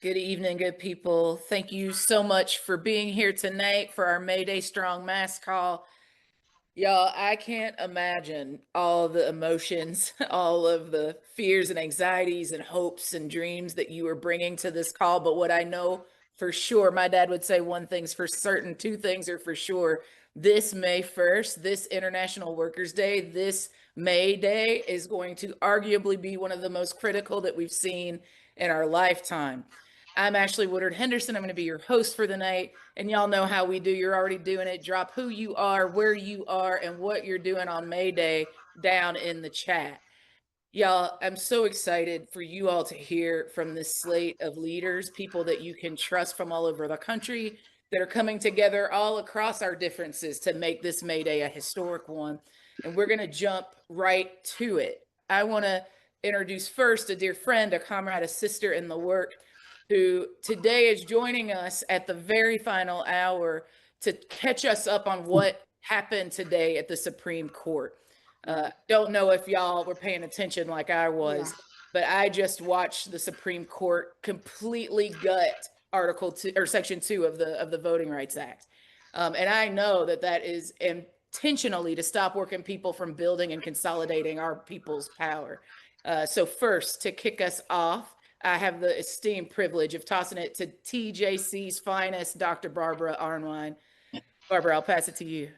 Good evening, good people. Thank you so much for being here tonight for our May Day Strong Mass Call. Y'all, I can't imagine all the emotions, all of the fears and anxieties and hopes and dreams that you are bringing to this call. But what I know for sure, my dad would say one thing's for certain, two things are for sure. This May 1st, this International Workers' Day, this May Day is going to arguably be one of the most critical that we've seen in our lifetime. I'm Ashley Woodard Henderson. I'm going to be your host for the night. And y'all know how we do. You're already doing it. Drop who you are, where you are, and what you're doing on May Day down in the chat. Y'all, I'm so excited for you all to hear from this slate of leaders, people that you can trust from all over the country that are coming together all across our differences to make this May Day a historic one. And we're going to jump right to it. I want to introduce first a dear friend, a comrade, a sister in the work, who today is joining us at the very final hour to catch us up on what happened today at the Supreme Court. Don't know if y'all were paying attention like I was, but I just watched the Supreme Court completely gut Article 2 or Section 2 of the Voting Rights Act. And I know that is intentionally to stop working people from building and consolidating our people's power. So first, to kick us off, I have the esteemed privilege of tossing it to TJC's finest, Dr. Barbara Arnwine. Barbara, I'll pass it to you.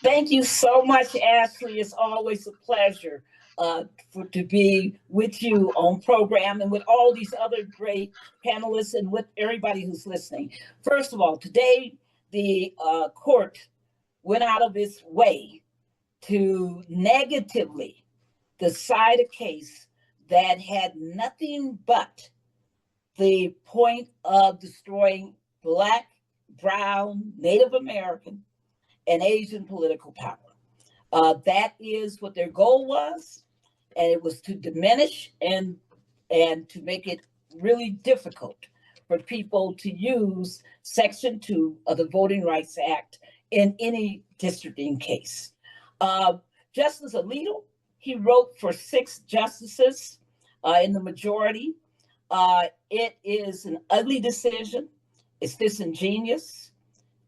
Thank you so much, Ashley. It's always a pleasure to be with you on program and with all these other great panelists and with everybody who's listening. First of all, today the court went out of its way to negatively decide a case that had nothing but the point of destroying Black, Brown, Native American, and Asian political power. That is what their goal was, and it was to diminish and to make it really difficult for people to use Section 2 of the Voting Rights Act in any districting case. Justice Alito, he wrote for 6 justices in the majority. It is an ugly decision. It's disingenuous.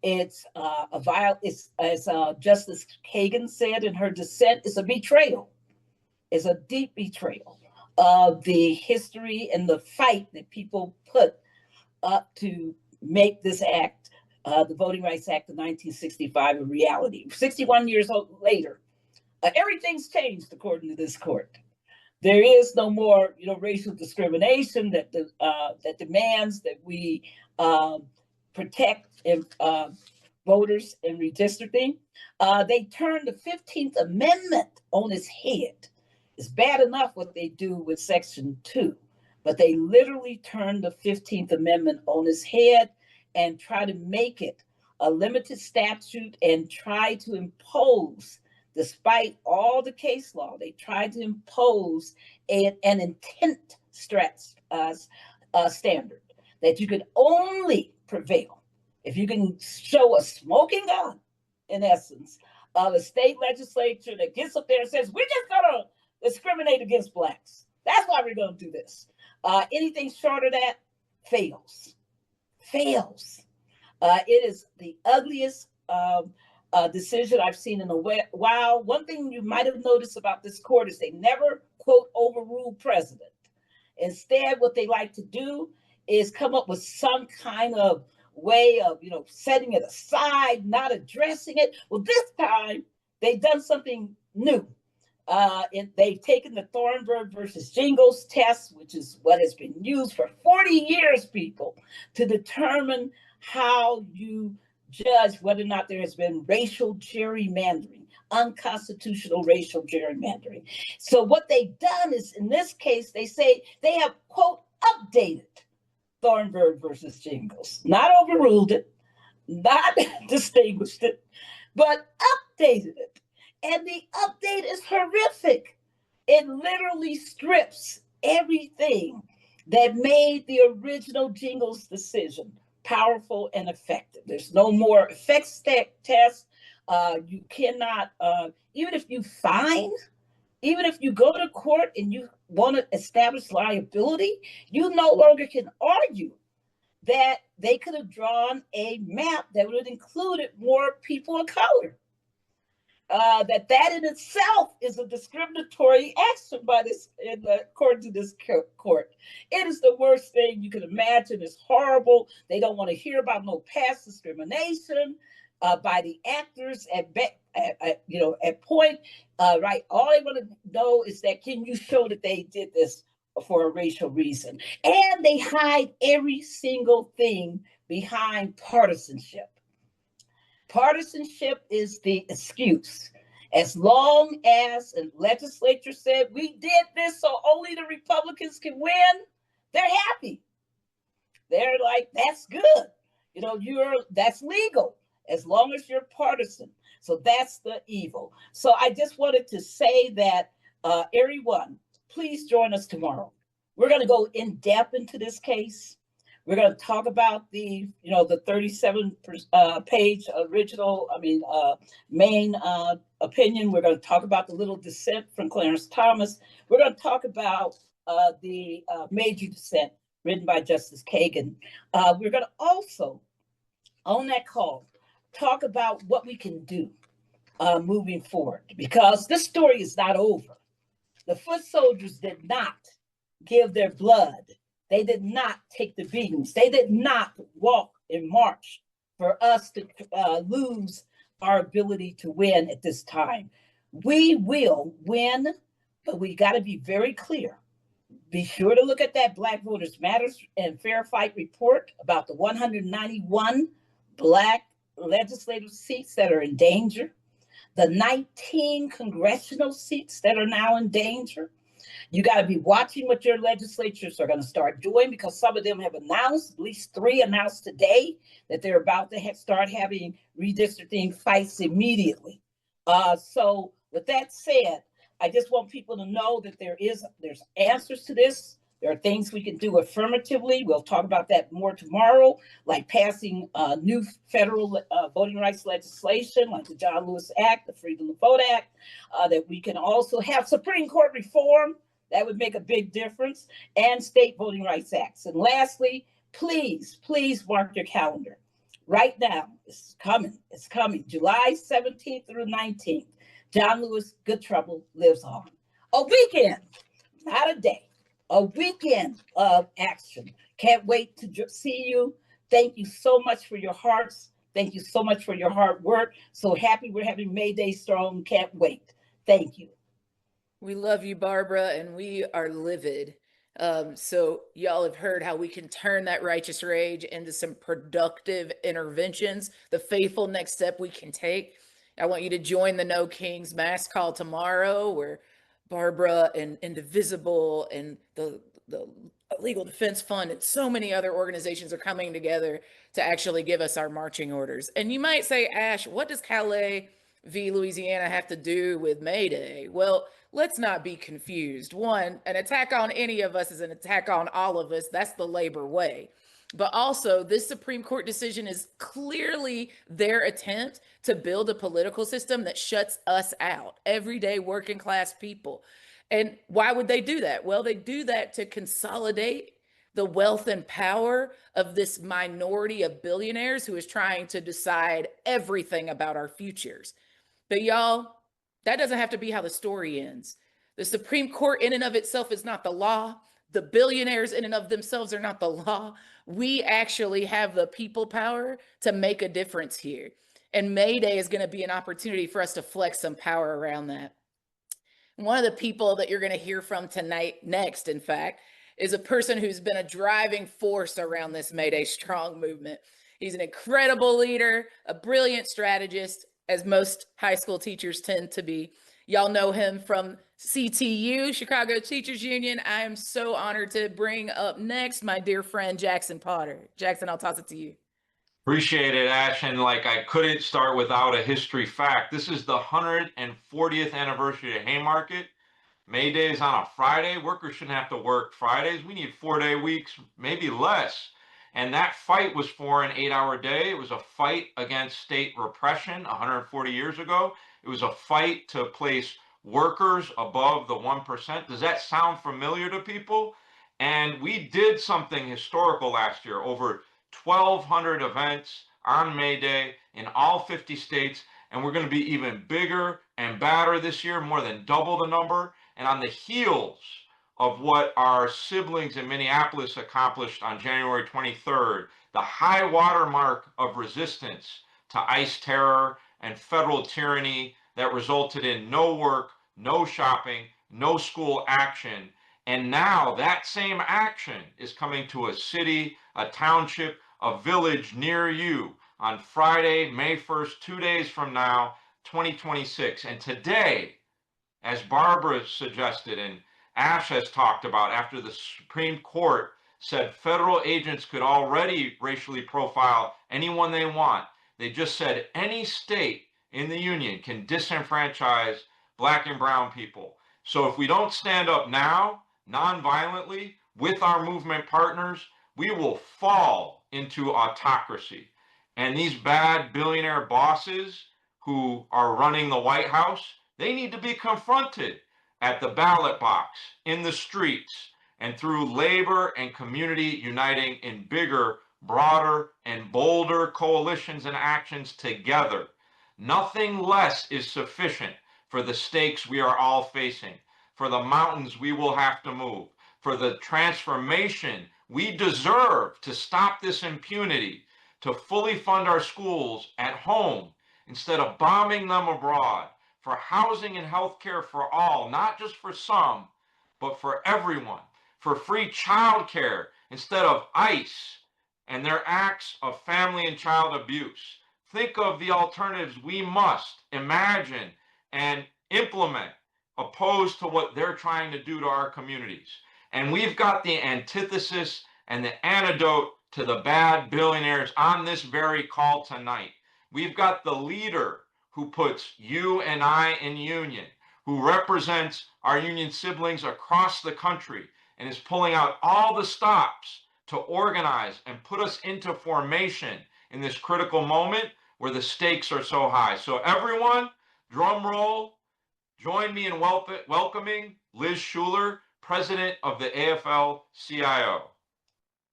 It's as Justice Kagan said in her dissent, it's a betrayal. It's a deep betrayal of the history and the fight that people put up to make this act, the Voting Rights Act of 1965, a reality. 61 years later, everything's changed according to this court. There is no more, racial discrimination that demands that we protect voters in redistricting. They turned the 15th Amendment on its head. It's bad enough what they do with Section 2, but they literally turned the 15th Amendment on its head and try to make it a limited statute and try to impose, despite all the case law, they tried to impose an intent standard that you could only prevail if you can show a smoking gun, in essence, of a state legislature that gets up there and says, we're just going to discriminate against Blacks. That's why we're going to do this. Anything short of that fails. It is the ugliest decision I've seen in a while. One thing you might have noticed about this court is they never, quote, overrule precedent. Instead, what they like to do is come up with some kind of way of, setting it aside, not addressing it. Well, this time they've done something new. They've taken the Thornburg versus Jingles test, which is what has been used for 40 years, people, to determine how you judge whether or not there has been racial gerrymandering, unconstitutional racial gerrymandering. So what they've done is, in this case, they say they have, quote, updated Thornburg versus Jingles, not overruled it, not distinguished it, but updated it. And the update is horrific. It literally strips everything that made the original Jingles decision powerful and effective. There's no more effects test. You cannot, even if you go to court and you want to establish liability, you no longer can argue that they could have drawn a map that would have included more people of color. That in itself is a discriminatory action by this, according to this court. It is the worst thing you can imagine. It's horrible. They don't want to hear about no past discrimination by the actors at point. Right. All they want to know is that, can you show that they did this for a racial reason? And they hide every single thing behind partisanship. Partisanship is the excuse. As long as the legislature said, we did this so only the Republicans can win, they're happy. They're like, that's good. That's legal as long as you're partisan. So that's the evil. So I just wanted to say that, everyone, please join us tomorrow. We're going to go in depth into this case. We're going to talk about the 37 page original, main opinion. We're going to talk about the little dissent from Clarence Thomas. We're going to talk about the major dissent written by Justice Kagan. We're going to also, on that call, talk about what we can do moving forward, because this story is not over. The foot soldiers did not give their blood. They did not take the beatings. They did not walk and march for us to lose our ability to win at this time. We will win, but we got to be very clear. Be sure to look at that Black Voters Matters and Fair Fight report about the 191 Black legislative seats that are in danger, the 19 congressional seats that are now in danger. You got to be watching what your legislatures are going to start doing, because some of them have announced, at least 3 announced today, that they're about to start having redistricting fights immediately. So with that said, I just want people to know that there's answers to this. There are things we can do affirmatively. We'll talk about that more tomorrow, like passing new federal voting rights legislation, like the John Lewis Act, the Freedom to Vote Act, that we can also have Supreme Court reform. That would make a big difference, and state voting rights acts. And lastly, please mark your calendar. Right now, it's coming, July 17th through 19th. John Lewis Good Trouble lives on. A weekend, not a day, a weekend of action. Can't wait to see you. Thank you so much for your hearts. Thank you so much for your hard work. So happy we're having May Day Strong. Can't wait. Thank you. We love you, Barbara, and we are livid. So y'all have heard how we can turn that righteous rage into some productive interventions, the faithful next step we can take. I want you to join the No Kings Mass Call tomorrow, where Barbara and Indivisible and the Legal Defense Fund and so many other organizations are coming together to actually give us our marching orders. And you might say, Ash, what does Calais v. Louisiana have to do with May Day? Well, let's not be confused. One, an attack on any of us is an attack on all of us. That's the labor way. But also, this Supreme Court decision is clearly their attempt to build a political system that shuts us out, everyday working class people. And why would they do that? Well, they do that to consolidate the wealth and power of this minority of billionaires who is trying to decide everything about our futures. But y'all, that doesn't have to be how the story ends. The Supreme Court in and of itself is not the law. The billionaires in and of themselves are not the law. We actually have the people power to make a difference here. And May Day is going to be an opportunity for us to flex some power around that. One of the people that you're going to hear from tonight, next, in fact, is a person who's been a driving force around this May Day Strong movement. He's an incredible leader, a brilliant strategist, as most high school teachers tend to be. Y'all know him from CTU, Chicago Teachers Union. I am so honored to bring up next my dear friend, Jackson Potter. Jackson, I'll toss it to you. Appreciate it, Ash. And I couldn't start without a history fact. This is the 140th anniversary of Haymarket. May Day is on a Friday. Workers shouldn't have to work Fridays. We need 4-day weeks, maybe less. And that fight was for an 8-hour day. It was a fight against state repression 140 years ago. It was a fight to place workers above the 1%. Does that sound familiar to people? And we did something historical last year. Over 1,200 events on May Day in all 50 states, and we're going to be even bigger and badder this year, more than double the number. And on the heels of what our siblings in Minneapolis accomplished on January 23rd, the high watermark of resistance to ICE terror and federal tyranny that resulted in no work, no shopping, no school action. And now that same action is coming to a city, a township, a village near you on Friday, May 1st, 2 days from now, 2026. And today, as Barbara suggested and Ash has talked about, after the Supreme Court said federal agents could already racially profile anyone they want, they just said any state in the union can disenfranchise Black and brown people. So if we don't stand up now, non-violently, with our movement partners, we will fall into autocracy. And these bad billionaire bosses who are running the White House, they need to be confronted at the ballot box, in the streets, and through labor and community uniting in bigger, broader, and bolder coalitions and actions together. Nothing less is sufficient for the stakes we are all facing, for the mountains we will have to move, for the transformation we deserve to stop this impunity, to fully fund our schools at home instead of bombing them abroad, for housing and health care for all, not just for some, but for everyone, for free child care instead of ICE and their acts of family and child abuse. Think of the alternatives we must imagine and implement opposed to what they're trying to do to our communities. And we've got the antithesis and the antidote to the bad billionaires on this very call tonight. We've got the leader who puts you and I in union, who represents our union siblings across the country and is pulling out all the stops to organize and put us into formation in this critical moment where the stakes are so high. So everyone, drum roll, join me in welcoming Liz Shuler, president of the AFL-CIO.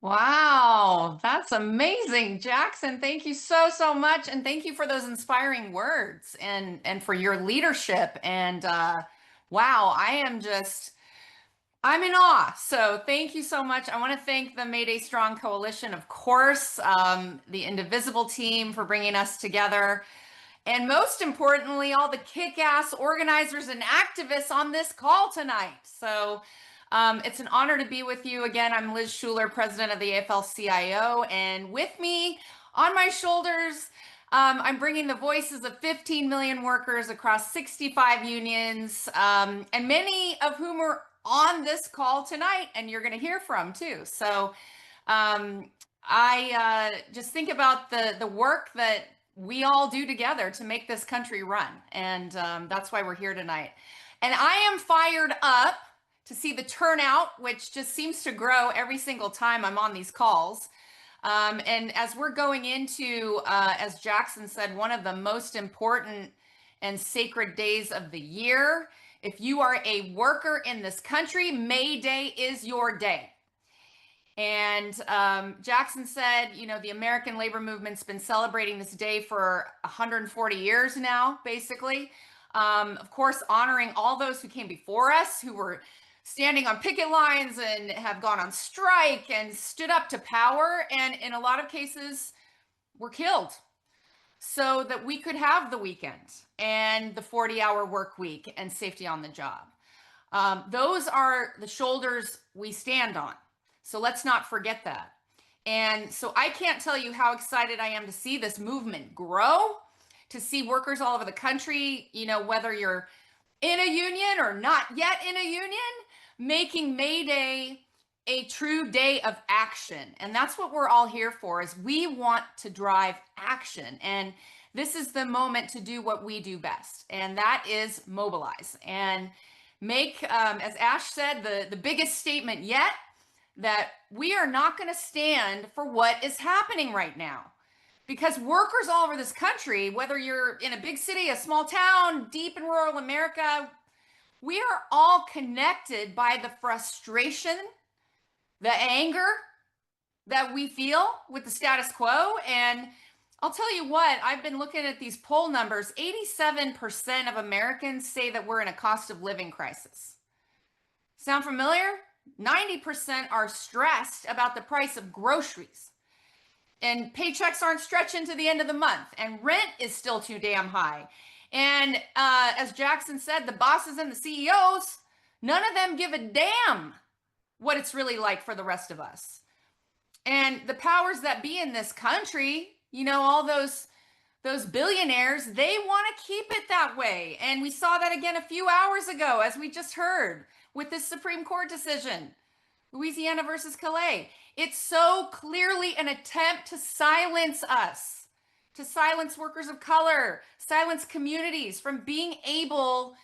Wow, that's amazing, Jackson. Thank you so, so much. And thank you for those inspiring words and for your leadership. And wow, I'm in awe. So thank you so much. I want to thank the Mayday Strong Coalition, of course, the Indivisible team for bringing us together. And most importantly, all the kick-ass organizers and activists on this call tonight. So it's an honor to be with you. Again, I'm Liz Shuler, president of the AFL-CIO, and with me on my shoulders, I'm bringing the voices of 15 million workers across 65 unions, and many of whom are on this call tonight, and you're going to hear from too. So I just think about the work that we all do together to make this country run, and that's why we're here tonight. And I am fired up to see the turnout, which just seems to grow every single time I'm on these calls. And as we're going into, as Jackson said, one of the most important and sacred days of the year, if you are a worker in this country, May Day is your day. And Jackson said, you know, the American labor movement's been celebrating this day for 140 years now, basically. Of course, honoring all those who came before us, who were standing on picket lines and have gone on strike and stood up to power, and in a lot of cases were killed so that we could have the weekend and the 40-hour work week and safety on the job. Those are the shoulders we stand on. So let's not forget that. And so I can't tell you how excited I am to see this movement grow, to see workers all over the country, you know, whether you're in a union or not yet in a union, making May Day a true day of action. And that's what we're all here for, is we want to drive action. And this is the moment to do what we do best, and that is mobilize and make, as Ash said, the biggest statement yet, that we are not going to stand for what is happening right now. Because workers all over this country, whether you're in a big city, a small town, deep in rural America, we are all connected by the frustration, the anger, that we feel with the status quo. And I'll tell you what, I've been looking at these poll numbers. 87% of Americans say that we're in a cost of living crisis. Sound familiar? 90% are stressed about the price of groceries. And paychecks aren't stretching to the end of the month. And rent is still too damn high. And as Jackson said, the bosses and the CEOs, none of them give a damn what it's really like for the rest of us. And the powers that be in this country, you know, all those billionaires, they want to keep it that way. And we saw that again a few hours ago, as we just heard with this Supreme Court decision, Louisiana versus Calais. It's so clearly an attempt to silence us, to silence workers of color, silence communities from being able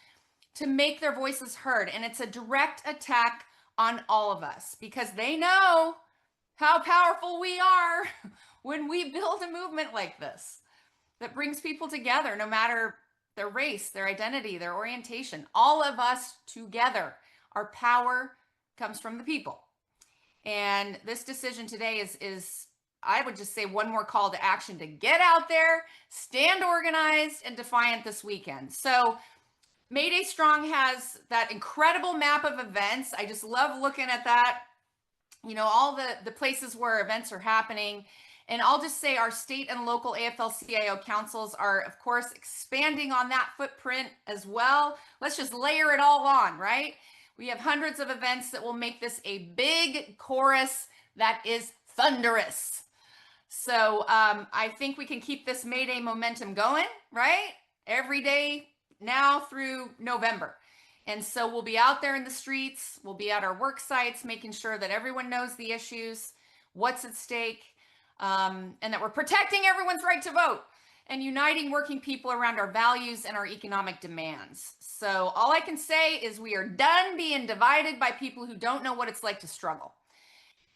to make their voices heard. And it's a direct attack on all of us, because they know how powerful we are when we build a movement like this that brings people together, no matter their race, their identity, their orientation. All of us together. Our power comes from the people. And this decision today is, I would just say, one more call to action to get out there, stand organized and defiant this weekend. So May Day Strong has that incredible map of events. I just love looking at that. You know, all the places where events are happening. And I'll just say our state and local AFL-CIO councils are, of course, expanding on that footprint as well. Let's just layer it all on, right? We have hundreds of events that will make this a big chorus that is thunderous. So I think we can keep this May Day momentum going, right? Every day now through November. And so we'll be out there in the streets, we'll be at our work sites, making sure that everyone knows the issues, what's at stake, and that we're protecting everyone's right to vote and uniting working people around our values and our economic demands. So all I can say is we are done being divided by people who don't know what it's like to struggle.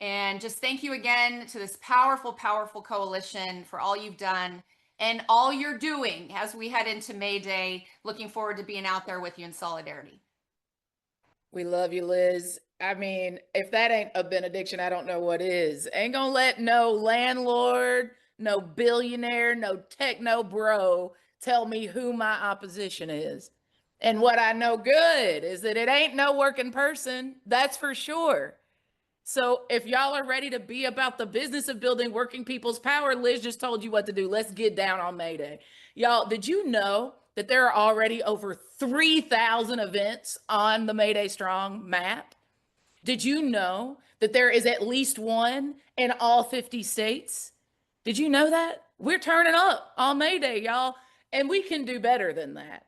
And just thank you again to this powerful, powerful coalition for all you've done and all you're doing as we head into May Day. Looking forward to being out there with you in solidarity. We love you, Liz. I mean, if that ain't a benediction, I don't know what is. Ain't gonna let no landlord, no billionaire, no techno bro tell me who my opposition is. And what I know good is that it ain't no working person. That's for sure. So if y'all are ready to be about the business of building working people's power, Liz just told you what to do. Let's get down on May Day. Y'all, did you know that there are already over 3,000 events on the May Day Strong map? Did you know that there is at least one in all 50 states? Did you know that? We're turning up on May Day, y'all, and we can do better than that.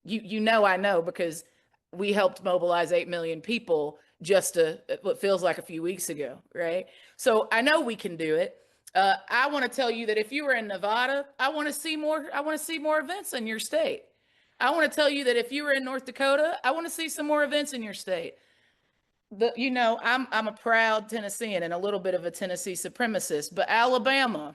You know I know, because we helped mobilize 8 million people just what feels like a few weeks ago, right? So I know we can do it. I want to tell you that if you were in Nevada, I want to see more events in your state. I want to tell you that if you were in North Dakota, I want to see some more events in your state. You know, I'm a proud Tennessean and a little bit of a Tennessee supremacist, but Alabama,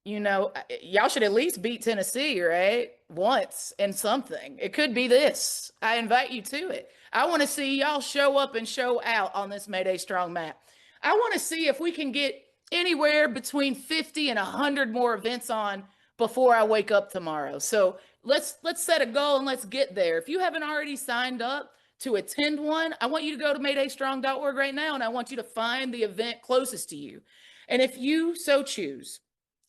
you know, y'all should at least beat Tennessee, right? Once in something. It could be this. I invite you to it. I want to see y'all show up and show out on this May Day Strong map. I want to see if we can get anywhere between 50 and 100 more events on before I wake up tomorrow. So let's set a goal and let's get there. If you haven't already signed up to attend one, I want you to go to maydaystrong.org right now, and I want you to find the event closest to you. And if you so choose,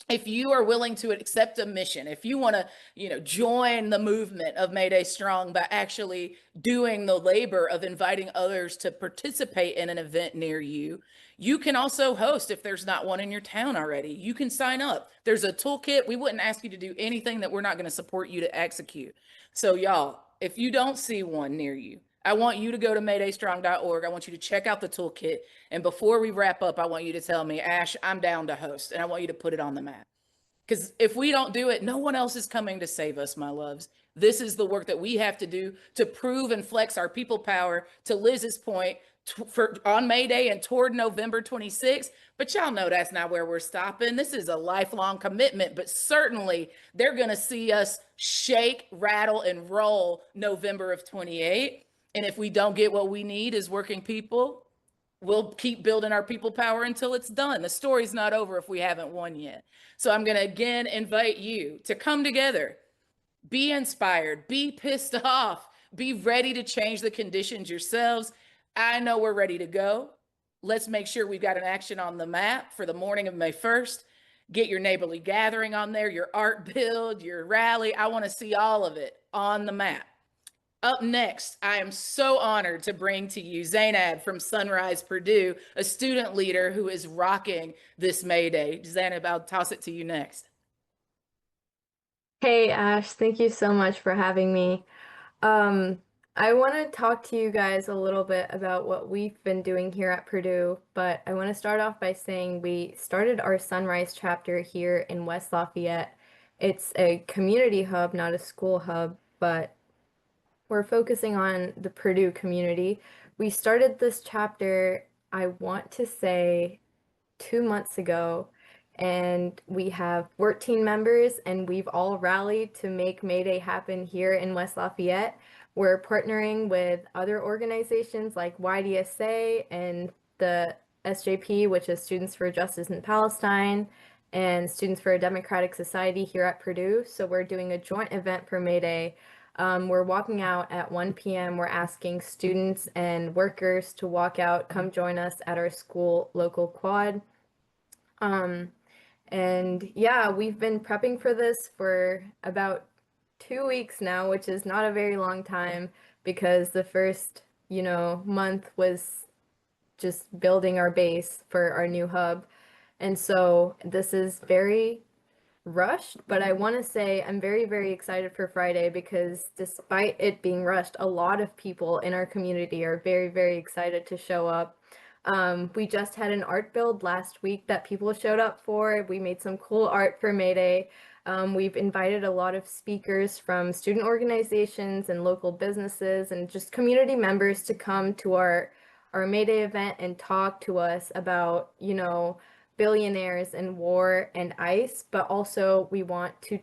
if you are willing to accept a mission, if you want to, you know, join the movement of May Day Strong by actually doing the labor of inviting others to participate in an event near you, you can also host if there's not one in your town already. You can sign up. There's a toolkit. We wouldn't ask you to do anything that we're not going to support you to execute. So y'all, if you don't see one near you, I want you to go to maydaystrong.org. I want you to check out the toolkit. And before we wrap up, I want you to tell me, Ash, I'm down to host. And I want you to put it on the map. Because if we don't do it, no one else is coming to save us, my loves. This is the work that we have to do to prove and flex our people power, to Liz's point, on May Day and toward November 26th. But y'all know that's not where we're stopping. This is a lifelong commitment, but certainly they're going to see us shake, rattle, and roll November of 28. And if we don't get what we need as working people, we'll keep building our people power until it's done. The story's not over if we haven't won yet. So I'm going to again invite you to come together, be inspired, be pissed off, be ready to change the conditions yourselves. I know we're ready to go. Let's make sure we've got an action on the map for the morning of May 1st. Get your neighborly gathering on there, your art build, your rally. I want to see all of it on the map. Up next, I am so honored to bring to you Zainab from Sunrise Purdue, a student leader who is rocking this May Day. Zainab, I'll toss it to you next. Hey Ash, thank you so much for having me. I want to talk to you guys a little bit about what we've been doing here at Purdue, but I want to start off by saying we started our Sunrise chapter here in West Lafayette. It's a community hub, not a school hub, but we're focusing on the Purdue community. We started this chapter, I want to say, 2 months ago, and we have 14 members, and we've all rallied to make May Day happen here in West Lafayette. We're partnering with other organizations like YDSA and the SJP, which is Students for Justice in Palestine, and Students for a Democratic Society here at Purdue. So we're doing a joint event for May Day. We're walking out at 1 p.m. We're asking students and workers to walk out, come join us at our school local quad. And yeah, we've been prepping for this for about 2 weeks now, which is not a very long time because the first, month was just building our base for our new hub. And so this is very rushed, but I want to say I'm very, very excited for Friday because despite it being rushed, a lot of people in our community are very, very excited to show up. We just had an art build last week that people showed up for. We made some cool art for May Day. We've invited a lot of speakers from student organizations and local businesses and just community members to come to our May Day event and talk to us about, billionaires and war and ICE, but also we want to,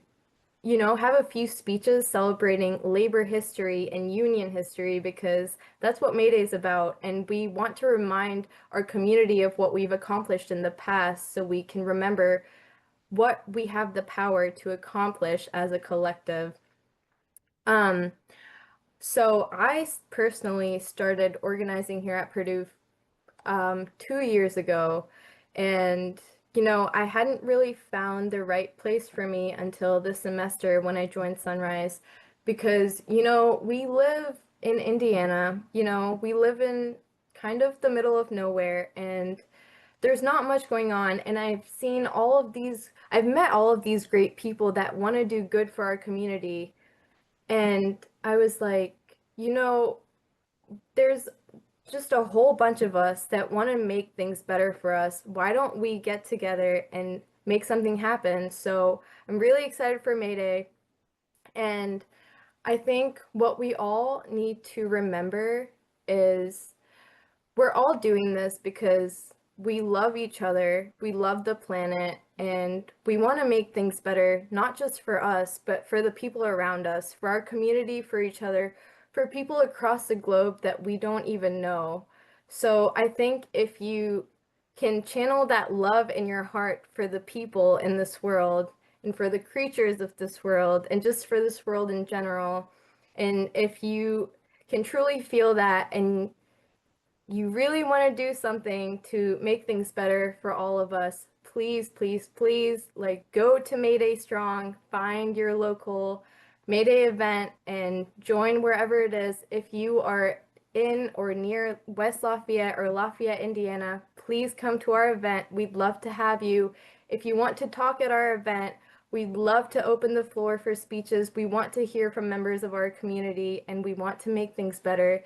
have a few speeches celebrating labor history and union history because that's what May Day is about. And we want to remind our community of what we've accomplished in the past so we can remember what we have the power to accomplish as a collective. So I personally started organizing here at Purdue 2 years ago, and I hadn't really found the right place for me until this semester when I joined Sunrise because we live in Indiana, we live in kind of the middle of nowhere, and there's not much going on, and I've met all of these great people that want to do good for our community, and I was like, there's just a whole bunch of us that want to make things better for us. Why don't we get together and make something happen? So I'm really excited for May Day. And I think what we all need to remember is we're all doing this because we love each other, we love the planet, and we want to make things better, not just for us, but for the people around us, for our community, for each other, for people across the globe that we don't even know. So I think if you can channel that love in your heart for the people in this world and for the creatures of this world and just for this world in general, and if you can truly feel that and you really want to do something to make things better for all of us, please, please, please, go to May Day Strong, find your local May Day event and join wherever it is. If you are in or near West Lafayette or Lafayette, Indiana, please come to our event. We'd love to have you. If you want to talk at our event, we'd love to open the floor for speeches. We want to hear from members of our community and we want to make things better.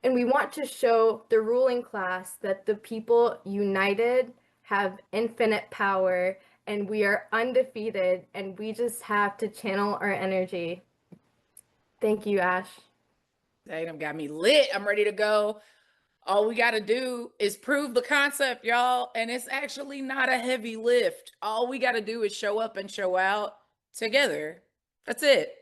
And we want to show the ruling class that the people united have infinite power and we are undefeated and we just have to channel our energy. Thank you, Ash. Tatum got me lit. I'm ready to go. All we got to do is prove the concept, y'all. And it's actually not a heavy lift. All we got to do is show up and show out together. That's it.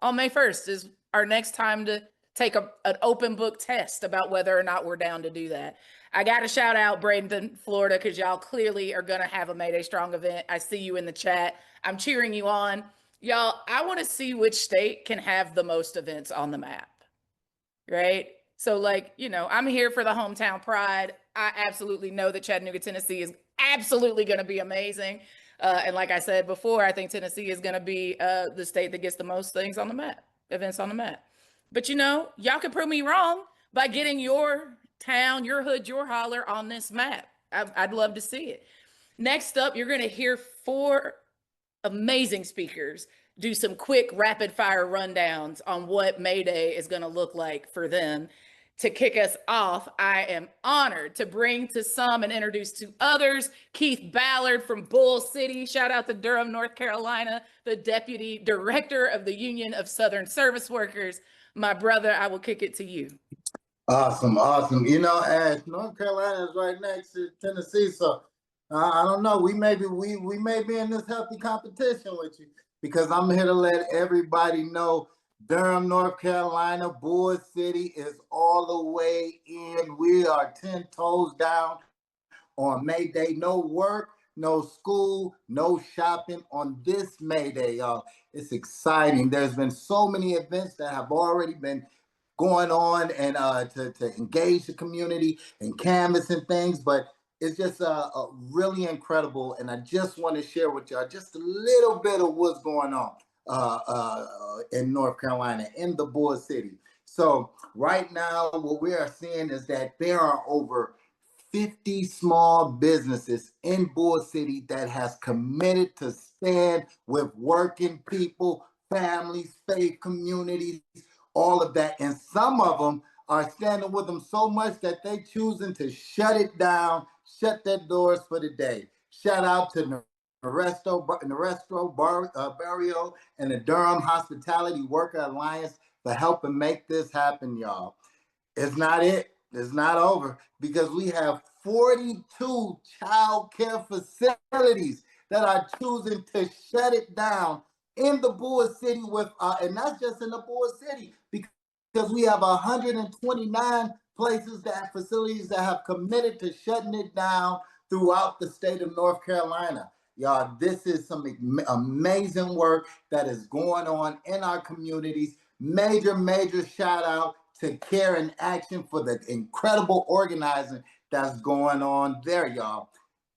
On May 1st is our next time to take an open book test about whether or not we're down to do that. I got to shout out Bradenton, Florida, because y'all clearly are going to have a May Day Strong event. I see you in the chat. I'm cheering you on. Y'all, I want to see which state can have the most events on the map, right? So like, you know, I'm here for the hometown pride. I absolutely know that Chattanooga, Tennessee is absolutely going to be amazing. And like I said before, I think Tennessee is going to be the state that gets the most things on the map, events on the map. But you know, y'all can prove me wrong by getting your town, your hood, your holler on this map. I'd love to see it. Next up, you're going to hear 4 amazing speakers do some quick rapid fire rundowns on what May Day is going to look like for them. To kick us off, I am honored to bring to some and introduce to others Keith Ballard from Bull City. Shout out to Durham, North Carolina, the Deputy Director of the Union of Southern Service Workers. My brother, I will kick it to you. Awesome, awesome. You know, Ash, North Carolina is right next to Tennessee, so I don't know. We may be in this healthy competition with you, because I'm here to let everybody know Durham, North Carolina, Bull City is all the way in. We are 10 toes down on May Day. No work, no school, no shopping on this May Day, y'all. It's exciting. There's been so many events that have already been going on and to engage the community and canvassing things, but it's just really incredible. And I just want to share with y'all just a little bit of what's going on in North Carolina, in the Bull City. So right now, what we are seeing is that there are over 50 small businesses in Bull City that has committed to stand with working people, families, faith communities, all of that. And some of them are standing with them so much that they choosing to shut it down, shut their doors for the day. Shout out to Barrio and the Durham Hospitality Worker Alliance for helping make this happen, y'all. It's not it. It's not over, because we have 42 child care facilities that are choosing to shut it down in the Bull City with, and that's just in the Bull City, because we have 129 facilities that have committed to shutting it down throughout the state of North Carolina. Y'all, this is some amazing work that is going on in our communities. Major shout out to Care and Action for the incredible organizing that's going on there, y'all.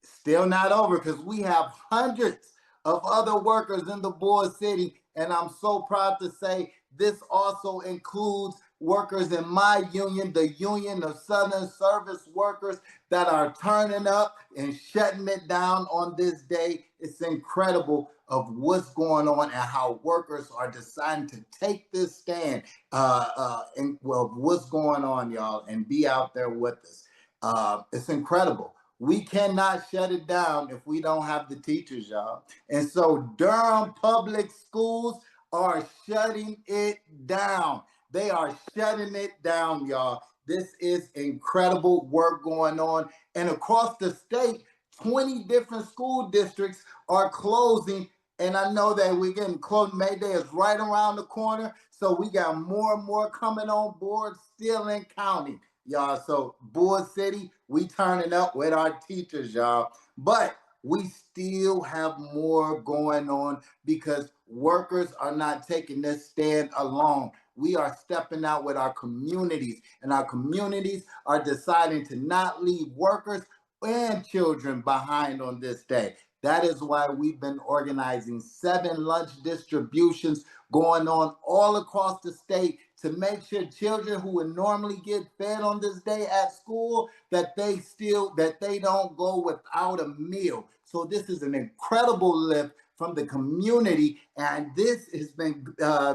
Still not over, because we have hundreds of other workers in the Bull City, and I'm so proud to say this also includes workers in my union, the Union of Southern Service Workers, that are turning up and shutting it down on this day. It's incredible of what's going on and how workers are deciding to take this stand and what's going on, y'all, and be out there with us. It's incredible. We cannot shut it down if we don't have the teachers, y'all. And so Durham Public Schools are shutting it down. They are shutting it down, y'all. This is incredible work going on. And across the state, 20 different school districts are closing. And I know that we're getting close. May Day is right around the corner. So we got more and more coming on board, still in county, y'all. So Bull City, we turning up with our teachers, y'all. But we still have more going on, because workers are not taking this stand alone. We are stepping out with our communities, and our communities are deciding to not leave workers and children behind on this day. That is why we've been organizing 7 lunch distributions going on all across the state to make sure children who would normally get fed on this day at school, that they don't go without a meal. So this is an incredible lift from the community, and this has been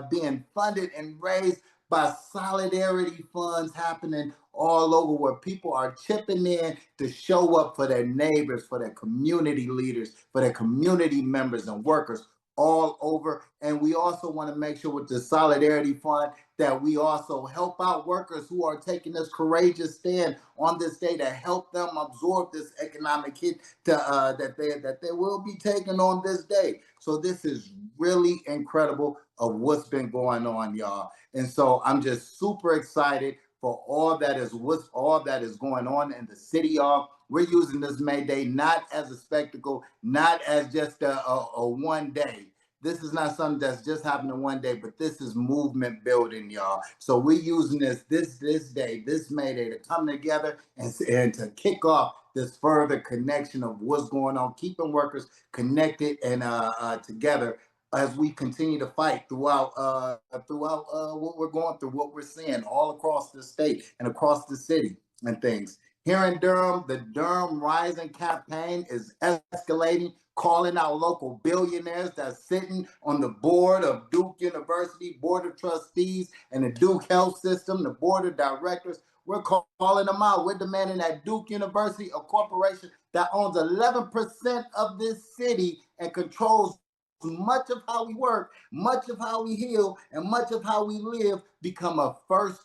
being funded and raised by solidarity funds happening all over, where people are chipping in to show up for their neighbors, for their community leaders, for their community members and workers all over. And we also want to make sure with the Solidarity Fund that we also help out workers who are taking this courageous stand on this day to help them absorb this economic hit that they will be taking on this day. So this is really incredible of what's been going on, y'all. And so I'm just super excited for all that is going on in the city, y'all. We're using this May Day not as a spectacle, not as just a one day. This is not something that's just happening one day, but this is movement building, y'all. So we're using this day, this May Day, to come together and to kick off this further connection of what's going on, keeping workers connected and together as we continue to fight throughout what we're going through, what we're seeing all across the state and across the city and things. Here in Durham, the Durham Rising campaign is escalating, calling out local billionaires that's sitting on the board of Duke University, board of trustees, and the Duke Health System, the board of directors. We're calling them out. We're demanding that Duke University, a corporation that owns 11% of this city and controls much of how we work, much of how we heal, and much of how we live, become a Fourth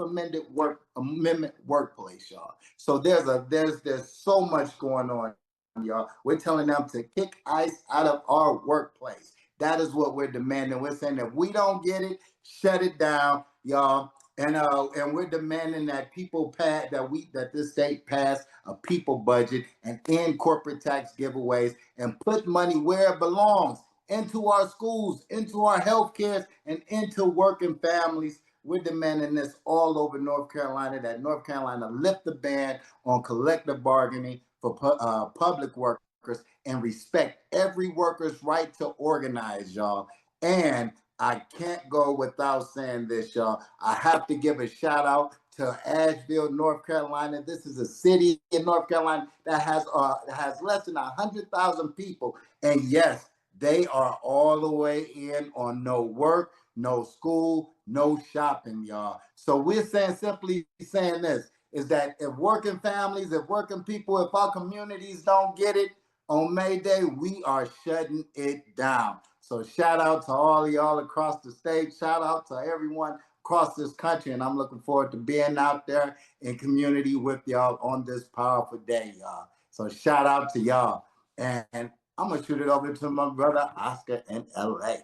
Amendment workplace, y'all. So there's so much going on, y'all. We're telling them to kick ICE out of our workplace. That is what we're demanding. We're saying that if we don't get it, shut it down, y'all. And we're demanding that that this state pass a people budget and end corporate tax giveaways and put money where it belongs, into our schools, into our healthcare, and into working families. We're demanding this all over North Carolina, that North Carolina lift the ban on collective bargaining for public workers and respect every worker's right to organize, y'all. And I can't go without saying this, y'all. I have to give a shout out to Asheville, North Carolina. This is a city in North Carolina that has less than 100,000 people. And yes, they are all the way in on no work, no school, no shopping, y'all. So we're simply saying this, is that if working families, if working people, if our communities don't get it on May Day, we are shutting it down. So shout out to all of y'all across the state. Shout out to everyone across this country. And I'm looking forward to being out there in community with y'all on this powerful day, y'all. So shout out to y'all. And I'm going to shoot it over to my brother, Oscar in LA.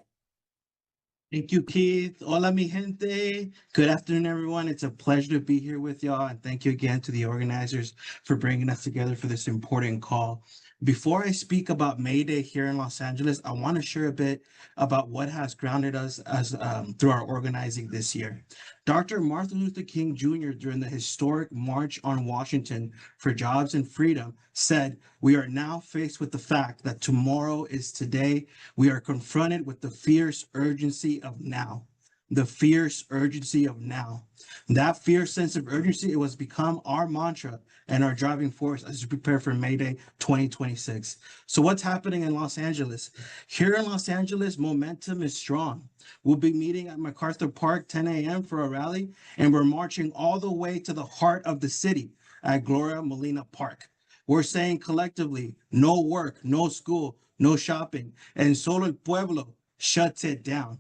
Thank you, Keith. Hola, mi gente. Good afternoon, everyone. It's a pleasure to be here with y'all. And thank you again to the organizers for bringing us together for this important call. Before I speak about May Day here in Los Angeles, I want to share a bit about what has grounded us as through our organizing this year. Dr. Martin Luther King Jr., during the historic March on Washington for Jobs and Freedom, said, "We are now faced with the fact that tomorrow is today. We are confronted with the fierce urgency of now." The fierce urgency of now. That fierce sense of urgency, it was become our mantra and our driving force as we prepare for May Day 2026. So what's happening in Los Angeles? Here in Los Angeles, momentum is strong. We'll be meeting at MacArthur Park 10 a.m. for a rally, and we're marching all the way to the heart of the city at Gloria Molina Park. We're saying collectively, no work, no school, no shopping, and solo el pueblo shuts it down.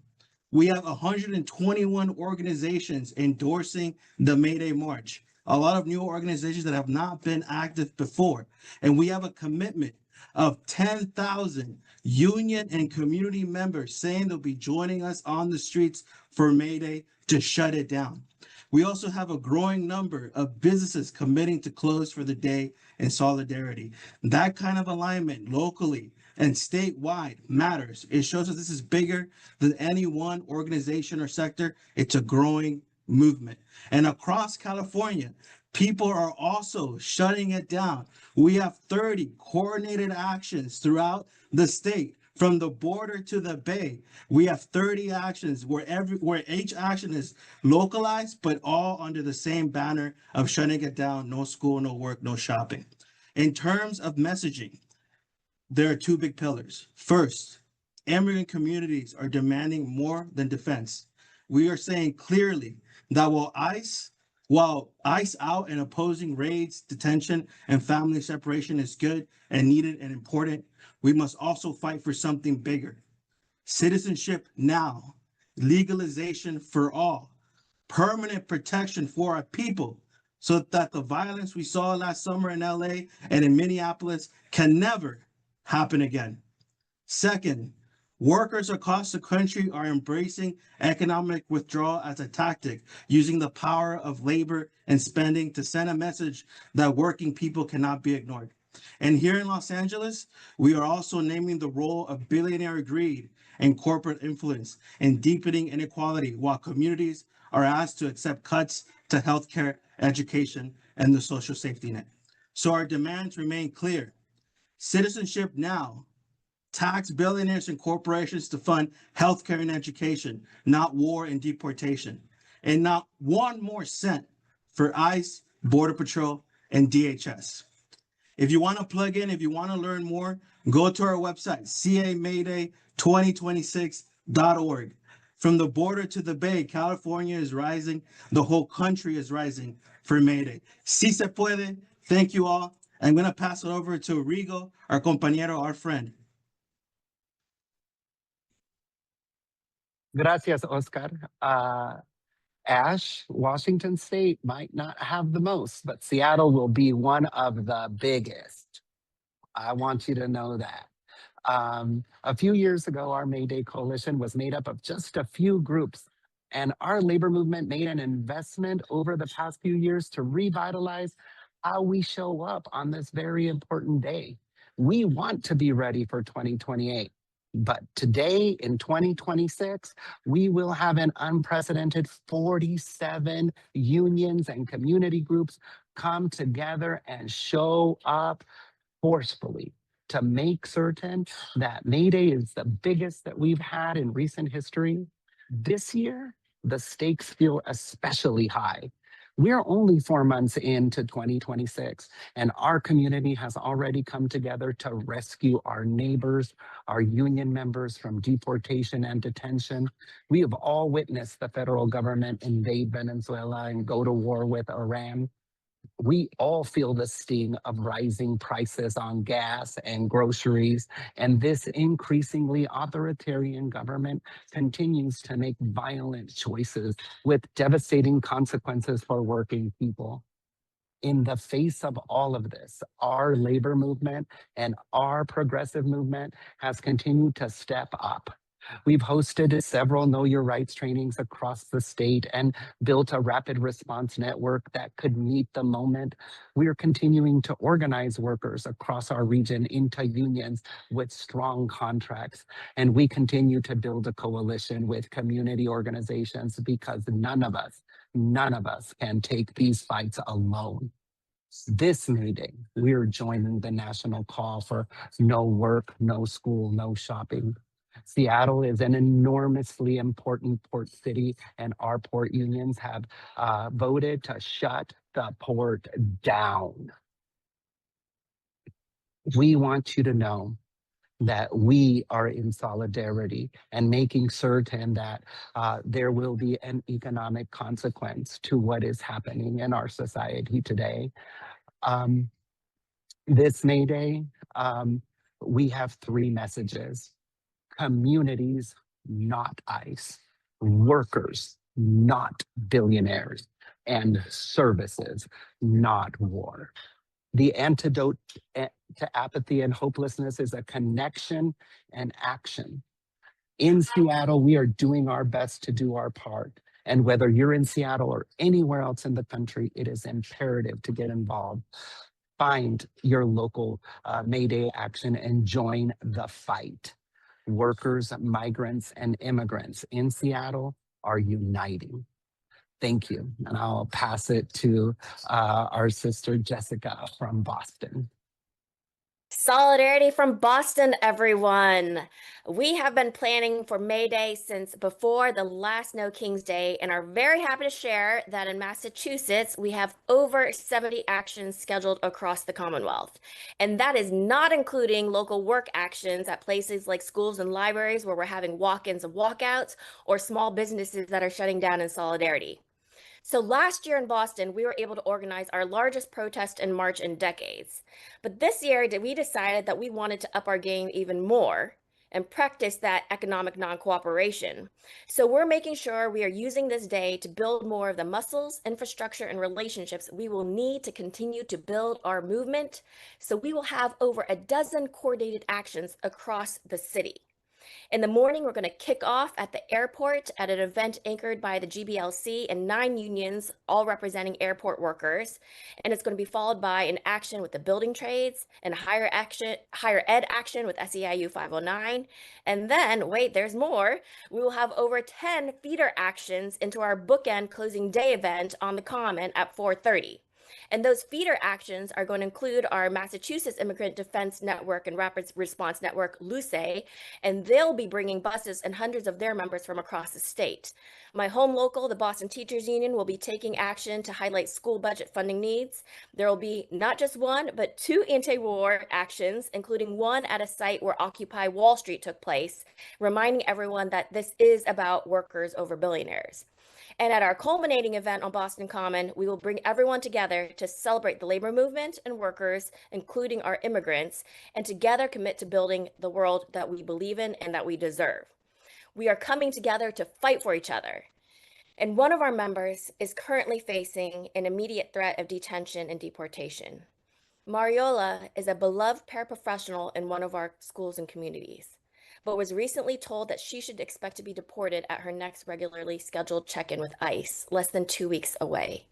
We have 121 organizations endorsing the May Day March, a lot of new organizations that have not been active before. And we have a commitment of 10,000 union and community members saying they'll be joining us on the streets for May Day to shut it down. We also have a growing number of businesses committing to close for the day in solidarity. That kind of alignment locally and statewide matters. It shows us this is bigger than any one organization or sector. It's a growing movement. And across California, people are also shutting it down. We have 30 coordinated actions throughout the state. From the border to the Bay, we have 30 actions where each action is localized, but all under the same banner of shutting it down, no school, no work, no shopping. In terms of messaging, there are two big pillars. First, immigrant communities are demanding more than defense. We are saying clearly that while ICE While ICE out and opposing raids, detention, and family separation is good and needed and important, we must also fight for something bigger. Citizenship now, legalization for all, permanent protection for our people, so that the violence we saw last summer in LA and in Minneapolis can never happen again. Second, workers across the country are embracing economic withdrawal as a tactic, using the power of labor and spending to send a message that working people cannot be ignored. And here in Los Angeles, we are also naming the role of billionaire greed and corporate influence in deepening inequality, while communities are asked to accept cuts to healthcare, education, and the social safety net. So our demands remain clear. Citizenship now. Tax billionaires and corporations to fund healthcare and education, not war and deportation. And not one more cent for ICE, Border Patrol, and DHS. If you want to plug in, if you want to learn more, go to our website, camayday2026.org. From the border to the Bay, California is rising. The whole country is rising for May Day. Si se puede. Thank you all. I'm going to pass it over to Rigo, our compañero, our friend. Gracias, Oscar. Ash, Washington State might not have the most, but Seattle will be one of the biggest. I want you to know that. A few years ago, our May Day coalition was made up of just a few groups, and our labor movement made an investment over the past few years to revitalize how we show up on this very important day. We want to be ready for 2028. But today in 2026, we will have an unprecedented 47 unions and community groups come together and show up forcefully to make certain that May Day is the biggest that we've had in recent history. This year, the stakes feel especially high. We're only 4 months into 2026, and our community has already come together to rescue our neighbors, our union members from deportation and detention. We have all witnessed the federal government invade Venezuela and go to war with Iran. We all feel the sting of rising prices on gas and groceries, and this increasingly authoritarian government continues to make violent choices with devastating consequences for working people. In the face of all of this, our labor movement and our progressive movement has continued to step up. We've hosted several Know Your Rights trainings across the state and built a rapid response network that could meet the moment. We are continuing to organize workers across our region into unions with strong contracts. And we continue to build a coalition with community organizations because none of us can take these fights alone. This meeting, we're joining the national call for no work, no school, no shopping. Seattle is an enormously important port city, and our port unions have voted to shut the port down. We want you to know that we are in solidarity and making certain that there will be an economic consequence to what is happening in our society today. This May Day, we have 3 messages. Communities, not ICE. Workers, not billionaires. And services, not war. The antidote to apathy and hopelessness is a connection and action. In Seattle, we are doing our best to do our part. And whether you're in Seattle or anywhere else in the country, it is imperative to get involved. Find your local May Day action and join the fight. Workers, migrants, and immigrants in Seattle are uniting. Thank you. And I'll pass it to our sister Jessica from Boston. Solidarity from Boston, everyone. We have been planning for May Day since before the last No King's Day and are very happy to share that in Massachusetts, we have over 70 actions scheduled across the Commonwealth. And that is not including local work actions at places like schools and libraries where we're having walk-ins and walkouts, or small businesses that are shutting down in solidarity. So last year in Boston, we were able to organize our largest protest and march in decades. But this year, we decided that we wanted to up our game even more and practice that economic non-cooperation. So we're making sure we are using this day to build more of the muscles, infrastructure, and relationships we will need to continue to build our movement. So we will have over a dozen coordinated actions across the city. In the morning, we're going to kick off at the airport at an event anchored by the GBLC and 9 unions, all representing airport workers. And it's going to be followed by an action with the building trades and higher ed action with SEIU 509. And then, wait, there's more. We will have over 10 feeder actions into our bookend closing day event on the Common at 4:30. And those feeder actions are going to include our Massachusetts Immigrant Defense Network and Rapid Response Network, LUCE, and they'll be bringing buses and hundreds of their members from across the state. My home local, the Boston Teachers Union, will be taking action to highlight school budget funding needs. There will be not just one, but 2 anti-war actions, including one at a site where Occupy Wall Street took place, reminding everyone that this is about workers over billionaires. And at our culminating event on Boston Common, we will bring everyone together to celebrate the labor movement and workers, including our immigrants, and together commit to building the world that we believe in and that we deserve. We are coming together to fight for each other. And one of our members is currently facing an immediate threat of detention and deportation. Mariola is a beloved paraprofessional in one of our schools and communities, but was recently told that she should expect to be deported at her next regularly scheduled check-in with ICE, less than 2 weeks away.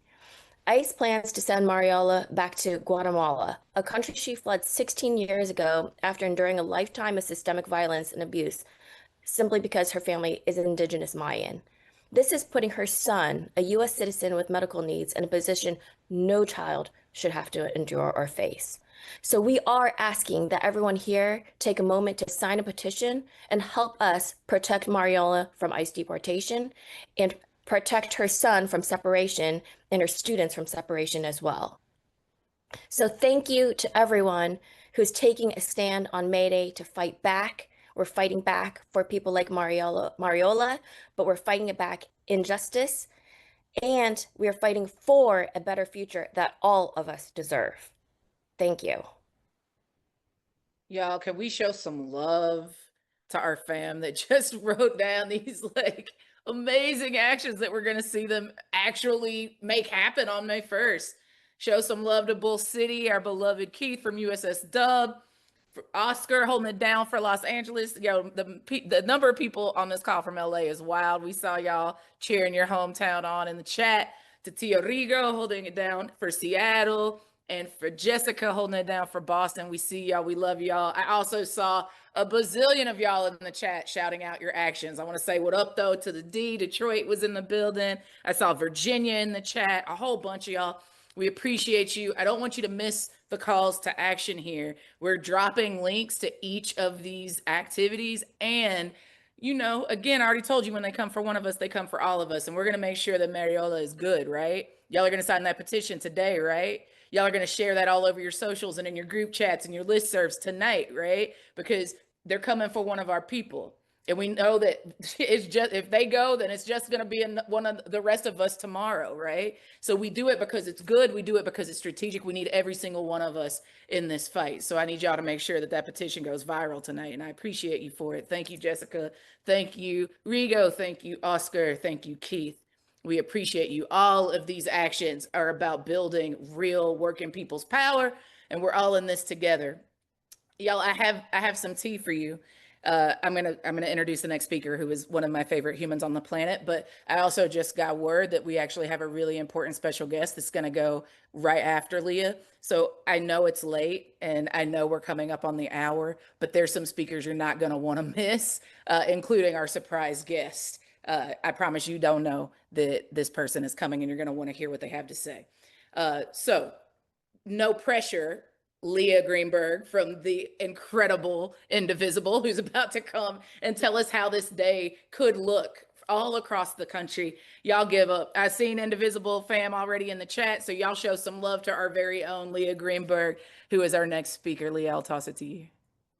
ICE plans to send Mariola back to Guatemala, a country she fled 16 years ago after enduring a lifetime of systemic violence and abuse, simply because her family is indigenous Mayan. This is putting her son, a U.S. citizen with medical needs, in a position no child should have to endure or face. So we are asking that everyone here take a moment to sign a petition and help us protect Mariola from ICE deportation and protect her son from separation and her students from separation as well. So thank you to everyone who's taking a stand on May Day to fight back. We're fighting back for people like Mariola, but we're fighting it back in justice, and we are fighting for a better future that all of us deserve. Thank you. Y'all, can we show some love to our fam that just wrote down these like amazing actions that we're going to see them actually make happen on May 1st? Show some love to Bull City, our beloved Keith from USS Dub, for Oscar holding it down for Los Angeles. Yo, the number of people on this call from LA is wild. We saw y'all cheering your hometown on in the chat. To Tio Rigo holding it down for Seattle. And for Jessica holding it down for Boston. We see y'all. We love y'all. I also saw a bazillion of y'all in the chat shouting out your actions. I want to say what up, though, to the D. Detroit was in the building. I saw Virginia in the chat. A whole bunch of y'all. We appreciate you. I don't want you to miss the calls to action here. We're dropping links to each of these activities. And, you know, again, I already told you when they come for one of us, they come for all of us. And we're going to make sure that Mariola is good, right? Y'all are going to sign that petition today, right? Y'all are going to share that all over your socials and in your group chats and your listservs tonight, right? Because they're coming for one of our people. And we know that it's just, if they go, then it's just going to be one of the rest of us tomorrow, right? So we do it because it's good. We do it because it's strategic. We need every single one of us in this fight. So I need y'all to make sure that that petition goes viral tonight. And I appreciate you for it. Thank you, Jessica. Thank you, Rigo. Thank you, Oscar. Thank you, Keith. We appreciate you. All of these actions are about building real working people's power, and we're all in this together. Y'all, I have some tea for you. I'm gonna introduce the next speaker, who is one of my favorite humans on the planet. But I also just got word that we actually have a really important special guest that's gonna go right after Leah. So I know it's late, and I know we're coming up on the hour, but there's some speakers you're not gonna want to miss, including our surprise guest. I promise you don't know that this person is coming, and you're going to want to hear what they have to say. So no pressure, Leah Greenberg from the incredible Indivisible, who's about to come and tell us how this day could look all across the country. Y'all give up. I've seen Indivisible fam already in the chat, so y'all show some love to our very own Leah Greenberg, who is our next speaker. Leah, I'll toss it to you.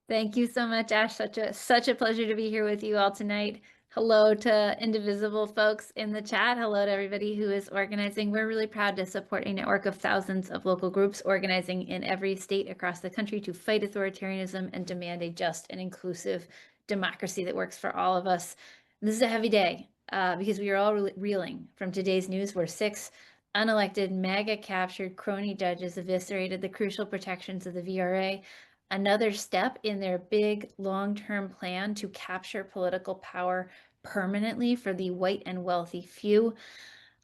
Thank you so much, Ash. Such a pleasure to be here with you all tonight. Hello to Indivisible folks in the chat. Hello to everybody who is organizing. We're really proud to support a network of thousands of local groups organizing in every state across the country to fight authoritarianism and demand a just and inclusive democracy that works for all of us. This is a heavy day because we are all reeling from today's news where 6 unelected, MAGA-captured crony judges eviscerated the crucial protections of the VRA. Another step in their big long-term plan to capture political power permanently for the white and wealthy few,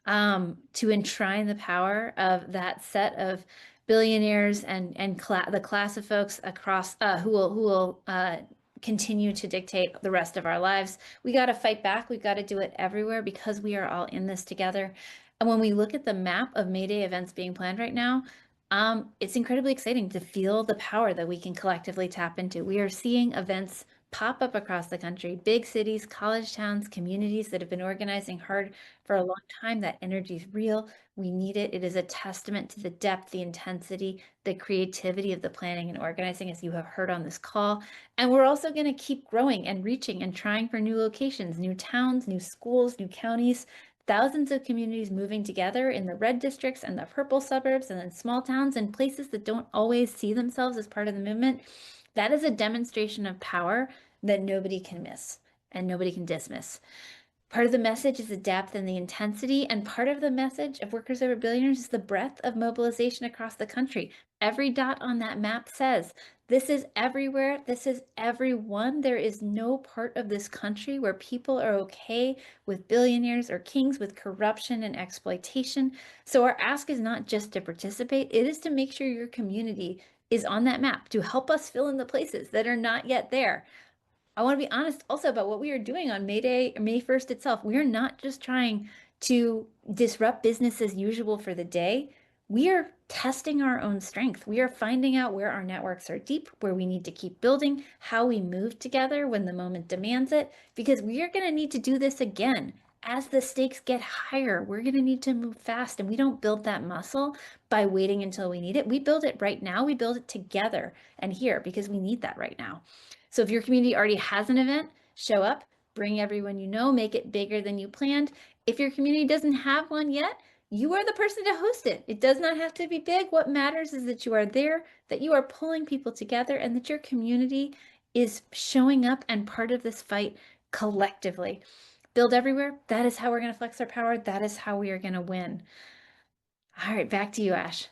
to enshrine the power of that set of billionaires and the class of folks across who will continue to dictate the rest of our lives. We got to fight back. We've got to do it everywhere because we are all in this together. And when we look at the map of May Day events being planned right now, it's incredibly exciting to feel the power that we can collectively tap into. We are seeing events pop up across the country, big cities, college towns, communities that have been organizing hard for a long time. That energy is real. We need it. It is a testament to the depth, the intensity, the creativity of the planning and organizing, as you have heard on this call. And we're also going to keep growing and reaching and trying for new locations, new towns, new schools, new counties. Thousands of communities moving together in the red districts and the purple suburbs and in small towns and places that don't always see themselves as part of the movement. That is a demonstration of power that nobody can miss and nobody can dismiss. Part of the message is the depth and the intensity, and part of the message of Workers Over Billionaires is the breadth of mobilization across the country. Every dot on that map says, this is everywhere, this is everyone. There is no part of this country where people are okay with billionaires or kings with corruption and exploitation. So our ask is not just to participate, it is to make sure your community is on that map, to help us fill in the places that are not yet there. I want to be honest also about what we are doing on May Day, May 1st itself. We are not just trying to disrupt business as usual for the day. We are testing our own strength. We are finding out where our networks are deep, where we need to keep building, how we move together when the moment demands it, because we are going to need to do this again. As the stakes get higher, we're going to need to move fast, and we don't build that muscle by waiting until we need it. We build it right now. We build it together and here because we need that right now. So if your community already has an event, show up, bring everyone you know, make it bigger than you planned. If your community doesn't have one yet, you are the person to host it. It does not have to be big. What matters is that you are there, that you are pulling people together, and that your community is showing up and part of this fight collectively. Build everywhere. That is how we're going to flex our power. That is how we are going to win. All right, back to you, Ash.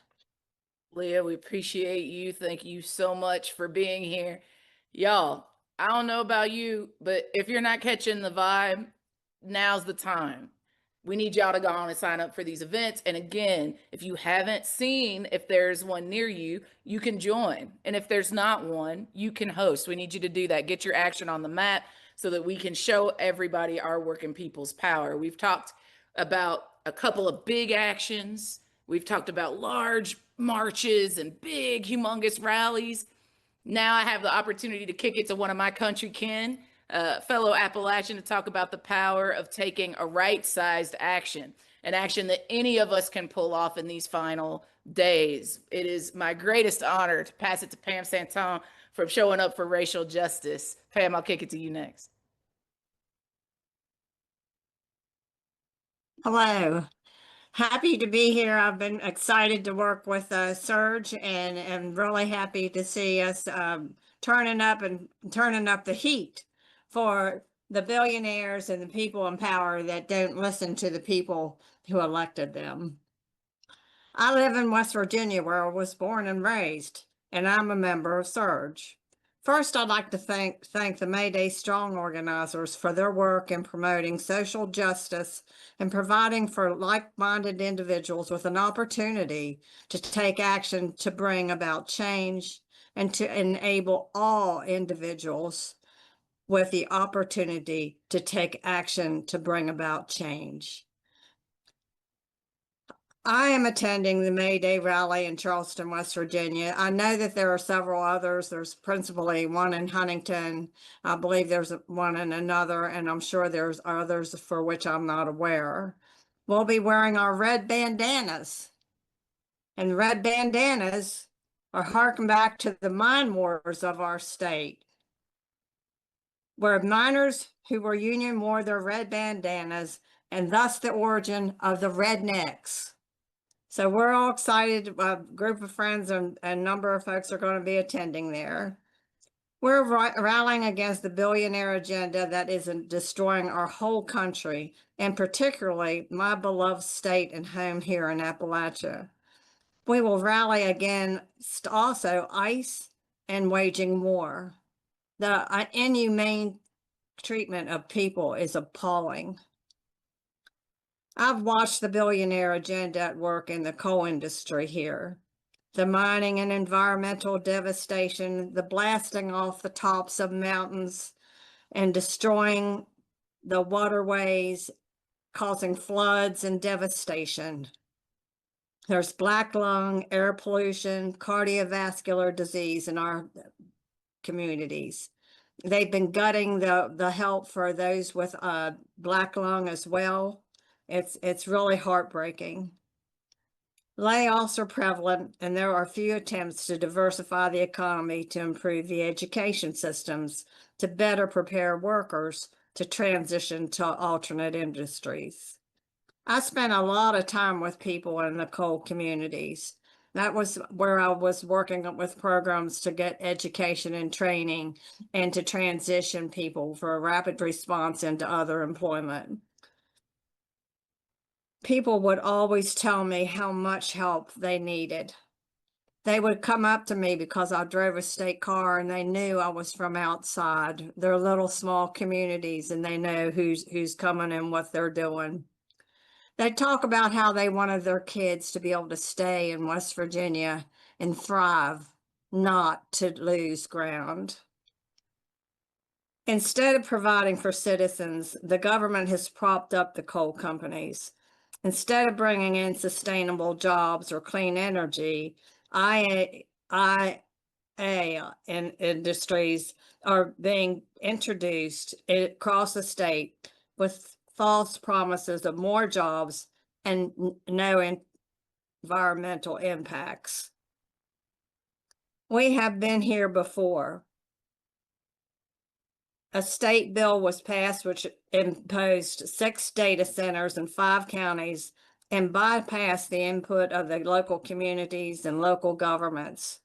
Leah, we appreciate you. Thank you so much for being here. Y'all, I don't know about you, but if you're not catching the vibe, now's the time. We need y'all to go on and sign up for these events. And again, if you haven't seen if there's one near you, you can join. And if there's not one, you can host. We need you to do that. Get your action on the map so that we can show everybody our working people's power. We've talked about a couple of big actions. We've talked about large marches and big, humongous rallies. Now I have the opportunity to kick it to one of my country kin, fellow Appalachian, to talk about the power of taking a right-sized action, an action that any of us can pull off in these final days. It is my greatest honor to pass it to Pam Santon for showing up for racial justice. Pam, I'll kick it to you next. Hello. Happy to be here. I've been excited to work with Serge and really happy to see us turning up the heat for the billionaires and the people in power that don't listen to the people who elected them. I live in West Virginia, where I was born and raised, and I'm a member of Serge. First, I'd like to thank the May Day Strong organizers for their work in promoting social justice and providing for like-minded individuals with an opportunity to take action to bring about change and to enable all individuals with the opportunity to take action to bring about change. I am attending the May Day rally in Charleston, West Virginia. I know that there are several others. There's principally one in Huntington. I believe there's one in another, and I'm sure there's others for which I'm not aware. We'll be wearing our red bandanas. And red bandanas are harking back to the mine wars of our state. where miners who were union wore their red bandanas, and thus the origin of the rednecks. So we're all excited. A group of friends and a number of folks are going to be attending there. We're rallying against the billionaire agenda that is destroying our whole country, and particularly my beloved state and home here in Appalachia. We will rally against also ICE and waging war. The inhumane treatment of people is appalling. I've watched the billionaire agenda at work in the coal industry here. The mining and environmental devastation, the blasting off the tops of mountains and destroying the waterways, causing floods and devastation. There's black lung, air pollution, cardiovascular disease in our communities. They've been gutting the help for those with black lung as well. It's really heartbreaking. Layoffs are prevalent, and there are few attempts to diversify the economy to improve the education systems to better prepare workers to transition to alternate industries. I spent a lot of time with people in the coal communities. That was where I was working with programs to get education and training and to transition people for a rapid response into other employment. People would always tell me how much help they needed. They would come up to me because I drove a state car and they knew I was from outside. They're little small communities and they know who's coming and what they're doing. They talk about how they wanted their kids to be able to stay in West Virginia and thrive, not to lose ground. Instead of providing for citizens, the government has propped up the coal companies. Instead of bringing in sustainable jobs or clean energy, IA and industries are being introduced across the state with false promises of more jobs and no environmental impacts. We have been here before. A state bill was passed which imposed 6 data centers in 5 counties and bypassed the input of the local communities and local governments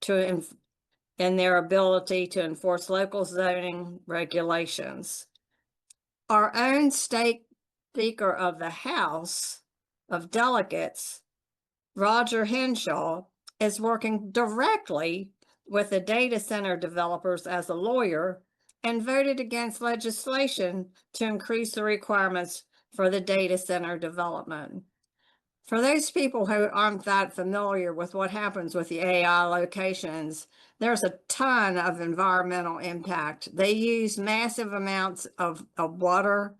in their ability to enforce local zoning regulations. Our own state Speaker of the House of Delegates, Roger Henshaw, is working directly with the data center developers as a lawyer and voted against legislation to increase the requirements for the data center development. For those people who aren't that familiar with what happens with the AI locations, there's a ton of environmental impact. They use massive amounts of water,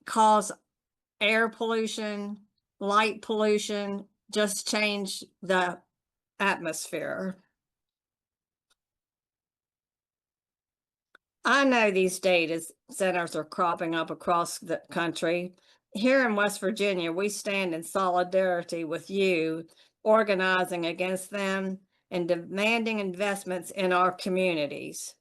cause air pollution, light pollution, just change the atmosphere. I know these data centers are cropping up across the country. Here in West Virginia, we stand in solidarity with you, organizing against them and demanding investments in our communities.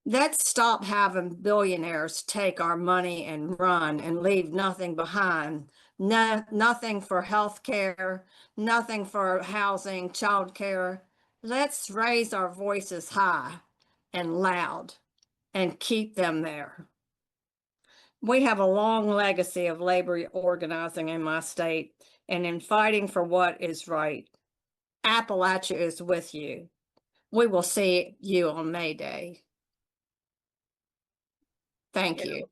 Let's stop having billionaires take our money and run and leave nothing behind. Nothing for health care, nothing for housing, child care. Let's raise our voices high and loud and keep them there. We have a long legacy of labor organizing in my state and in fighting for what is right. Appalachia is with you. We will see you on May Day. Thank you.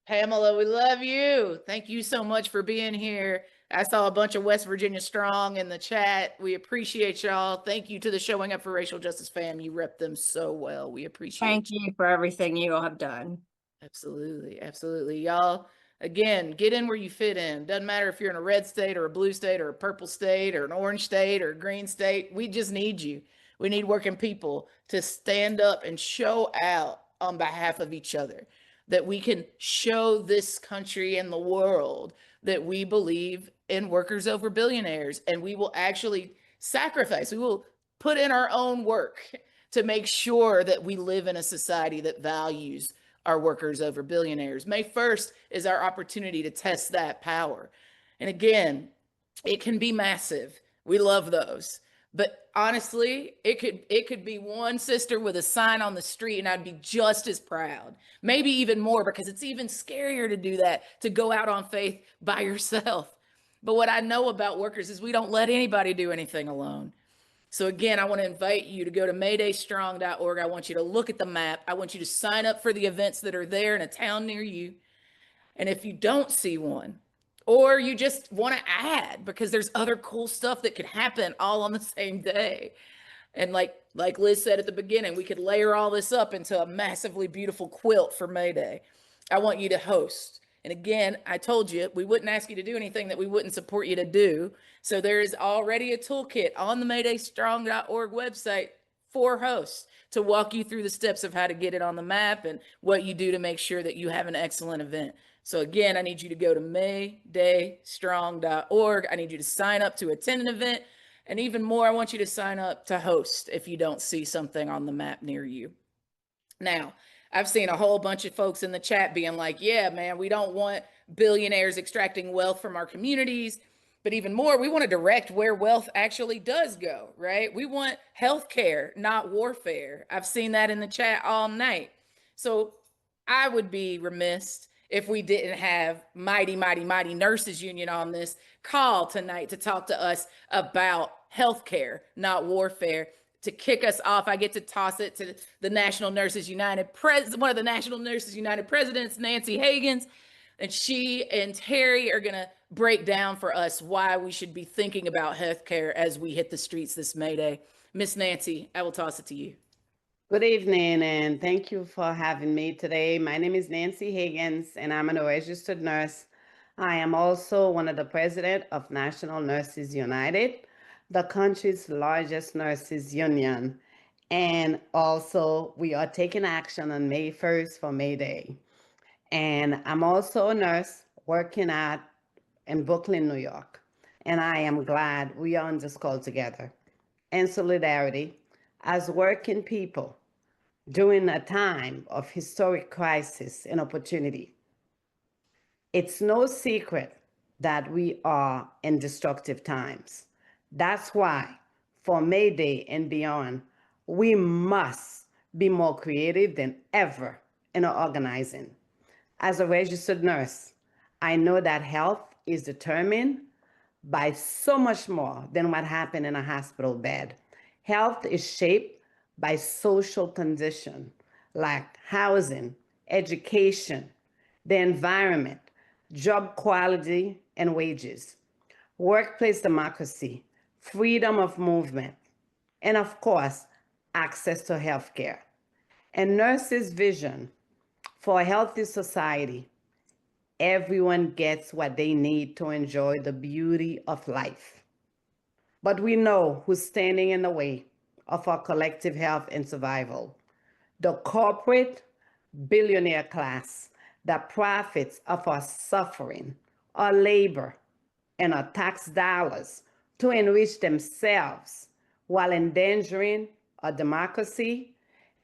Pamela, we love you. Thank you so much for being here. I saw a bunch of West Virginia Strong in the chat. We appreciate y'all. Thank you to the Showing Up for Racial Justice fam. You rep them so well. We appreciate Thank you for everything you all have done. Absolutely. Absolutely. Y'all, again, get in where you fit in. Doesn't matter if you're in a red state or a blue state or a purple state or an orange state or a green state. We just need you. We need working people to stand up and show out on behalf of each other, that we can show this country and the world that we believe in workers over billionaires, and we will actually sacrifice. We will put in our own work to make sure that we live in a society that values our workers over billionaires. May 1st is our opportunity to test that power. And again, it can be massive. We love those. But honestly, it could be one sister with a sign on the street and I'd be just as proud. Maybe even more, because it's even scarier to do that, to go out on faith by yourself. But what I know about workers is we don't let anybody do anything alone. So again, I want to invite you to go to maydaystrong.org. I want you to look at the map. I want you to sign up for the events that are there in a town near you. And if you don't see one, or you just want to add, because there's other cool stuff that could happen all on the same day. And like Liz said at the beginning, we could layer all this up into a massively beautiful quilt for May Day. I want you to host. And again, I told you, we wouldn't ask you to do anything that we wouldn't support you to do. So there is already a toolkit on the maydaystrong.org website for hosts to walk you through the steps of how to get it on the map and what you do to make sure that you have an excellent event. So again, I need you to go to maydaystrong.org. I need you to sign up to attend an event. And even more, I want you to sign up to host if you don't see something on the map near you. Now, I've seen a whole bunch of folks in the chat being like, yeah, man, we don't want billionaires extracting wealth from our communities. But even more, we want to direct where wealth actually does go, right? We want healthcare, not warfare. I've seen that in the chat all night. So I would be remiss if we didn't have mighty nurses union on this call tonight to talk to us about healthcare, not warfare. To kick us off, I get to toss it to the National Nurses United one of the National Nurses United presidents, Nancy Higgins, and she and Terry are gonna break down for us why we should be thinking about healthcare as we hit the streets this May Day. Miss Nancy, I will toss it to you. Good evening, and thank you for having me today. My name is Nancy Higgins, and I'm a registered nurse. I am also one of the president of National Nurses United, the country's largest nurses union. And also, we are taking action on May 1st for May Day. And I'm also a nurse working in Brooklyn, New York. And I am glad we are on this call together in solidarity as working people during a time of historic crisis and opportunity. It's no secret that we are in destructive times. That's why for May Day and beyond, we must be more creative than ever in our organizing. As a registered nurse, I know that health is determined by so much more than what happened in a hospital bed. Health is shaped by social condition like housing, education, the environment, job quality and wages, workplace democracy, freedom of movement, and of course, access to healthcare. And nurses' vision for a healthy society, everyone gets what they need to enjoy the beauty of life. But we know who's standing in the way of our collective health and survival. The corporate billionaire class that profits of our suffering, our labor, and our tax dollars to enrich themselves while endangering our democracy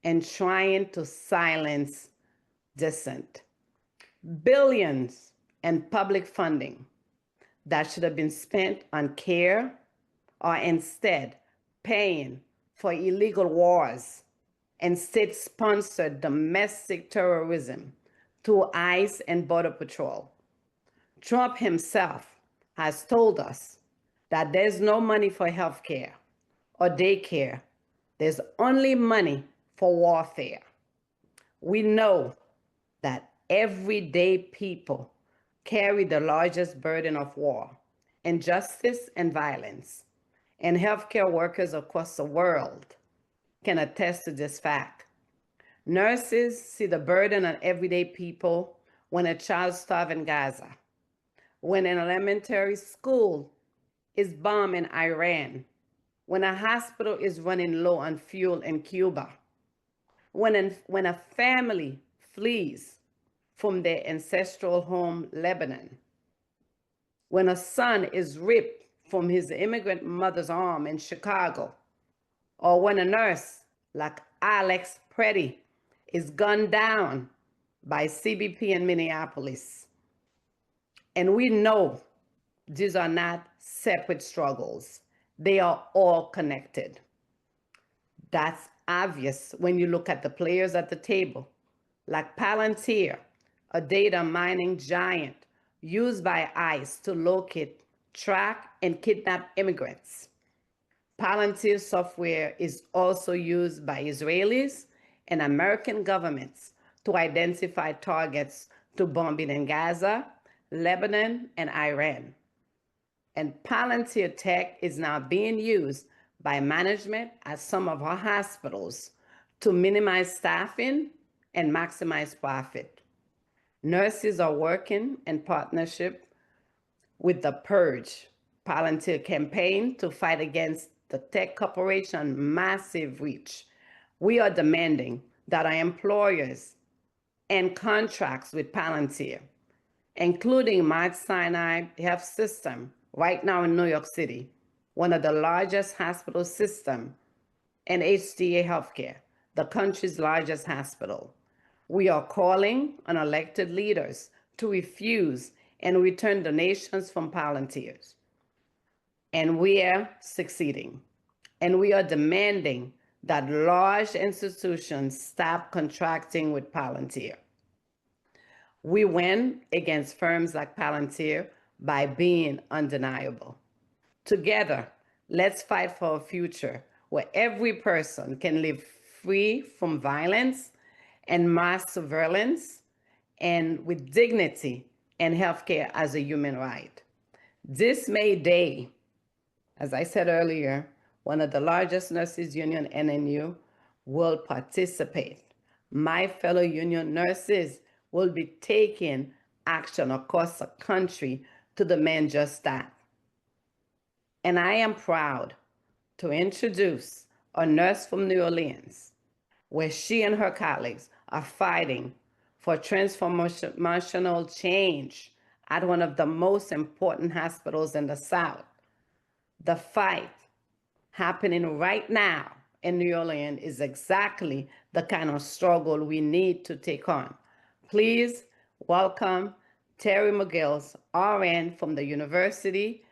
and trying to silence dissent. Billions in public funding that should have been spent on care are instead paying for illegal wars and state-sponsored domestic terrorism through ICE and Border Patrol. Trump himself has told us that there's no money for healthcare or daycare. There's only money for warfare. We know that everyday people carry the largest burden of war, injustice, and violence. And healthcare workers across the world can attest to this fact. Nurses see the burden on everyday people when a child starves in Gaza, when an elementary school is bombed in Iran, when a hospital is running low on fuel in Cuba, when a family flees from their ancestral home, Lebanon, when a son is ripped from his immigrant mother's arm in Chicago, or when a nurse like Alex Preddy is gunned down by CBP in Minneapolis. And we know these are not separate struggles. They are all connected. That's obvious when you look at the players at the table, like Palantir, a data mining giant used by ICE to locate, track, and kidnap immigrants. Palantir software is also used by Israelis and American governments to identify targets to bombing in Gaza, Lebanon, and Iran. And Palantir tech is now being used by management at some of our hospitals to minimize staffing and maximize profit. Nurses are working in partnership with the Purge Palantir campaign to fight against the tech corporation massive reach. We are demanding that our employers end contracts with Palantir, including Mount Sinai Health System right now in New York City, one of the largest hospital systems, and HCA Healthcare, the country's largest hospital. We are calling on elected leaders to refuse and return donations from Palantirs. And we are succeeding. And we are demanding that large institutions stop contracting with Palantir. We win against firms like Palantir by being undeniable. Together, let's fight for a future where every person can live free from violence and mass surveillance and with dignity and healthcare as a human right. This May Day, as I said earlier, one of the largest nurses union, NNU, will participate. My fellow union nurses will be taking action across the country to demand just that. And I am proud to introduce a nurse from New Orleans, where she and her colleagues are fighting for transformational change at one of the most important hospitals in the South. The fight happening right now in New Orleans is exactly the kind of struggle we need to take on. Please welcome Terry McGills, RN from the University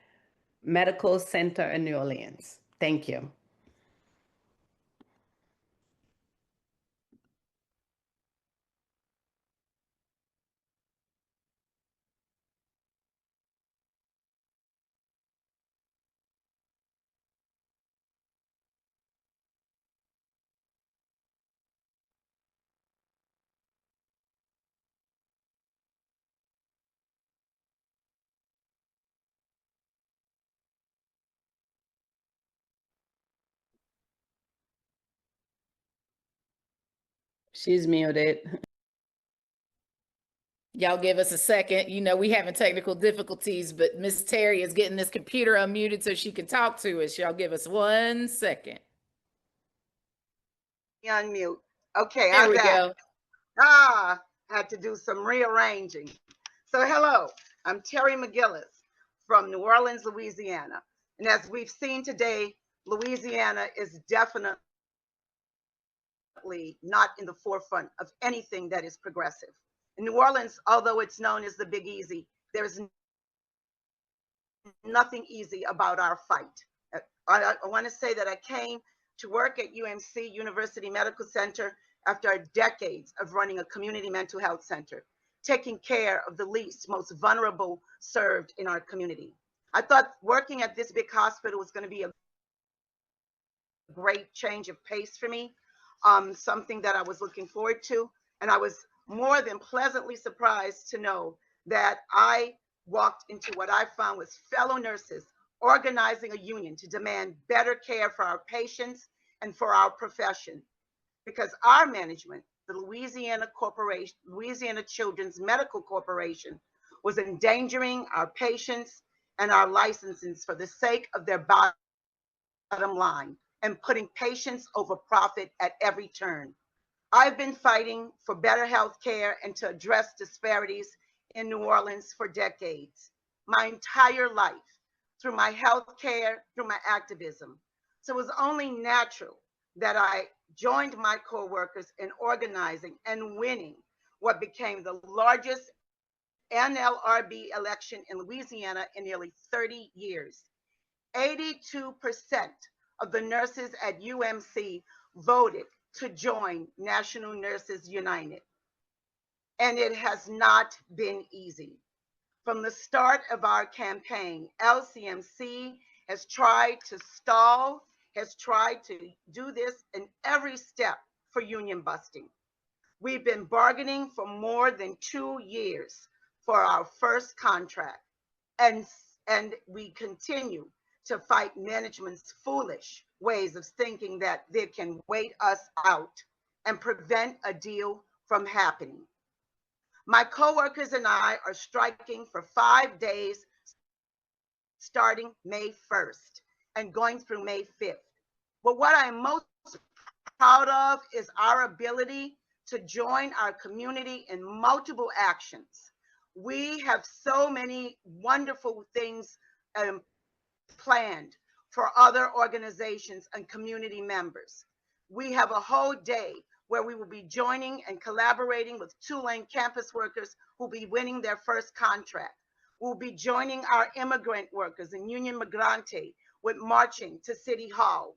Medical Center in New Orleans. Thank you. She's muted. Y'all give us a second. You know, we having technical difficulties, but Miss Terry is getting this computer unmuted so she can talk to us. Y'all give us 1 second. Unmute. Okay, There I'm we back. go. Had to do some rearranging. So hello, I'm Terry McGillis from New Orleans, Louisiana. And as we've seen today, Louisiana is definitely not in the forefront of anything that is progressive. In New Orleans, although it's known as the Big Easy, there's nothing easy about our fight. I want to say that I came to work at UMC, University Medical Center, after decades of running a community mental health center, taking care of the least, most vulnerable served in our community. I thought working at this big hospital was going to be a great change of pace for me, something that I was looking forward to. And I was more than pleasantly surprised to know that I walked into what I found was fellow nurses organizing a union to demand better care for our patients and for our profession. Because our management, the Louisiana Corporation, Louisiana Children's Medical Corporation, was endangering our patients and our licenses for the sake of their bottom line and putting patients over profit at every turn. I've been fighting for better health care and to address disparities in New Orleans for decades, my entire life, through my health care, through my activism. So it was only natural that I joined my co-workers in organizing and winning what became the largest NLRB election in Louisiana in nearly 30 years. 82% of the nurses at UMC voted to join National Nurses United. And it has not been easy. From the start of our campaign, LCMC has tried to stall, has tried to do this in every step for union busting. We've been bargaining for more than 2 years for our first contract, and we continue to fight management's foolish ways of thinking that they can wait us out and prevent a deal from happening. My coworkers and I are striking for 5 days starting May 1st and going through May 5th. But what I'm most proud of is our ability to join our community in multiple actions. We have so many wonderful things planned for other organizations and community members. We have a whole day where we will be joining and collaborating with Tulane campus workers who will be winning their first contract. We'll be joining our immigrant workers in Union Migrante with marching to City Hall.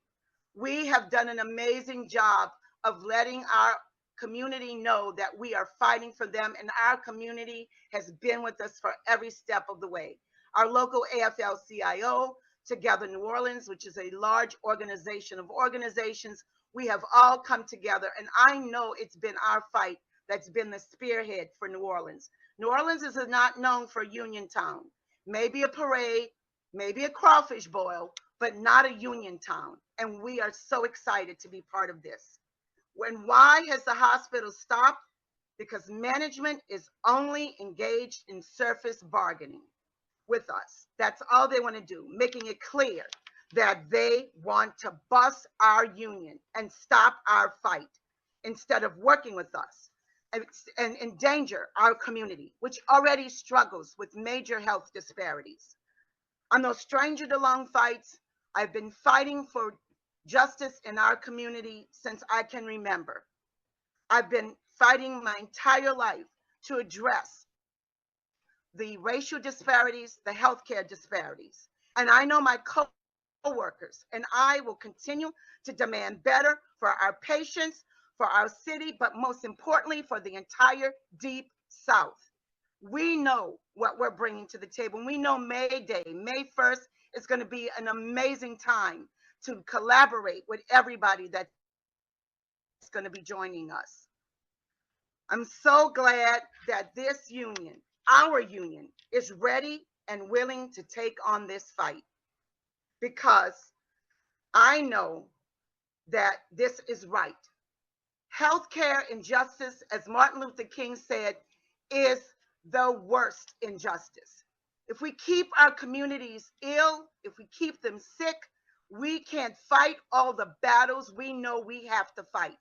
We have done an amazing job of letting our community know that we are fighting for them, and our community has been with us for every step of the way. Our local AFL-CIO, Together New Orleans, which is a large organization of organizations, we have all come together, and I know it's been our fight that's been the spearhead for New Orleans. New Orleans is not known for Union Town. Maybe a parade, maybe a crawfish boil, but not a Union Town. And we are so excited to be part of this. Why has the hospital stopped? Because management is only engaged in surface bargaining with us. That's all they want to do, making it clear that they want to bust our union and stop our fight instead of working with us and endanger our community, which already struggles with major health disparities. I'm no stranger to long fights. I've been fighting for justice in our community since I can remember. I've been fighting my entire life to address the racial disparities, the healthcare disparities. And I know my co-workers and I will continue to demand better for our patients, for our city, but most importantly, for the entire Deep South. We know what we're bringing to the table. We know May Day, May 1st, is going to be an amazing time to collaborate with everybody that's going to be joining us. I'm so glad that this union, our union, is ready and willing to take on this fight, because I know that this is right. Healthcare injustice, as Martin Luther King said, is the worst injustice. If we keep our communities ill, if we keep them sick, we can't fight all the battles we know we have to fight.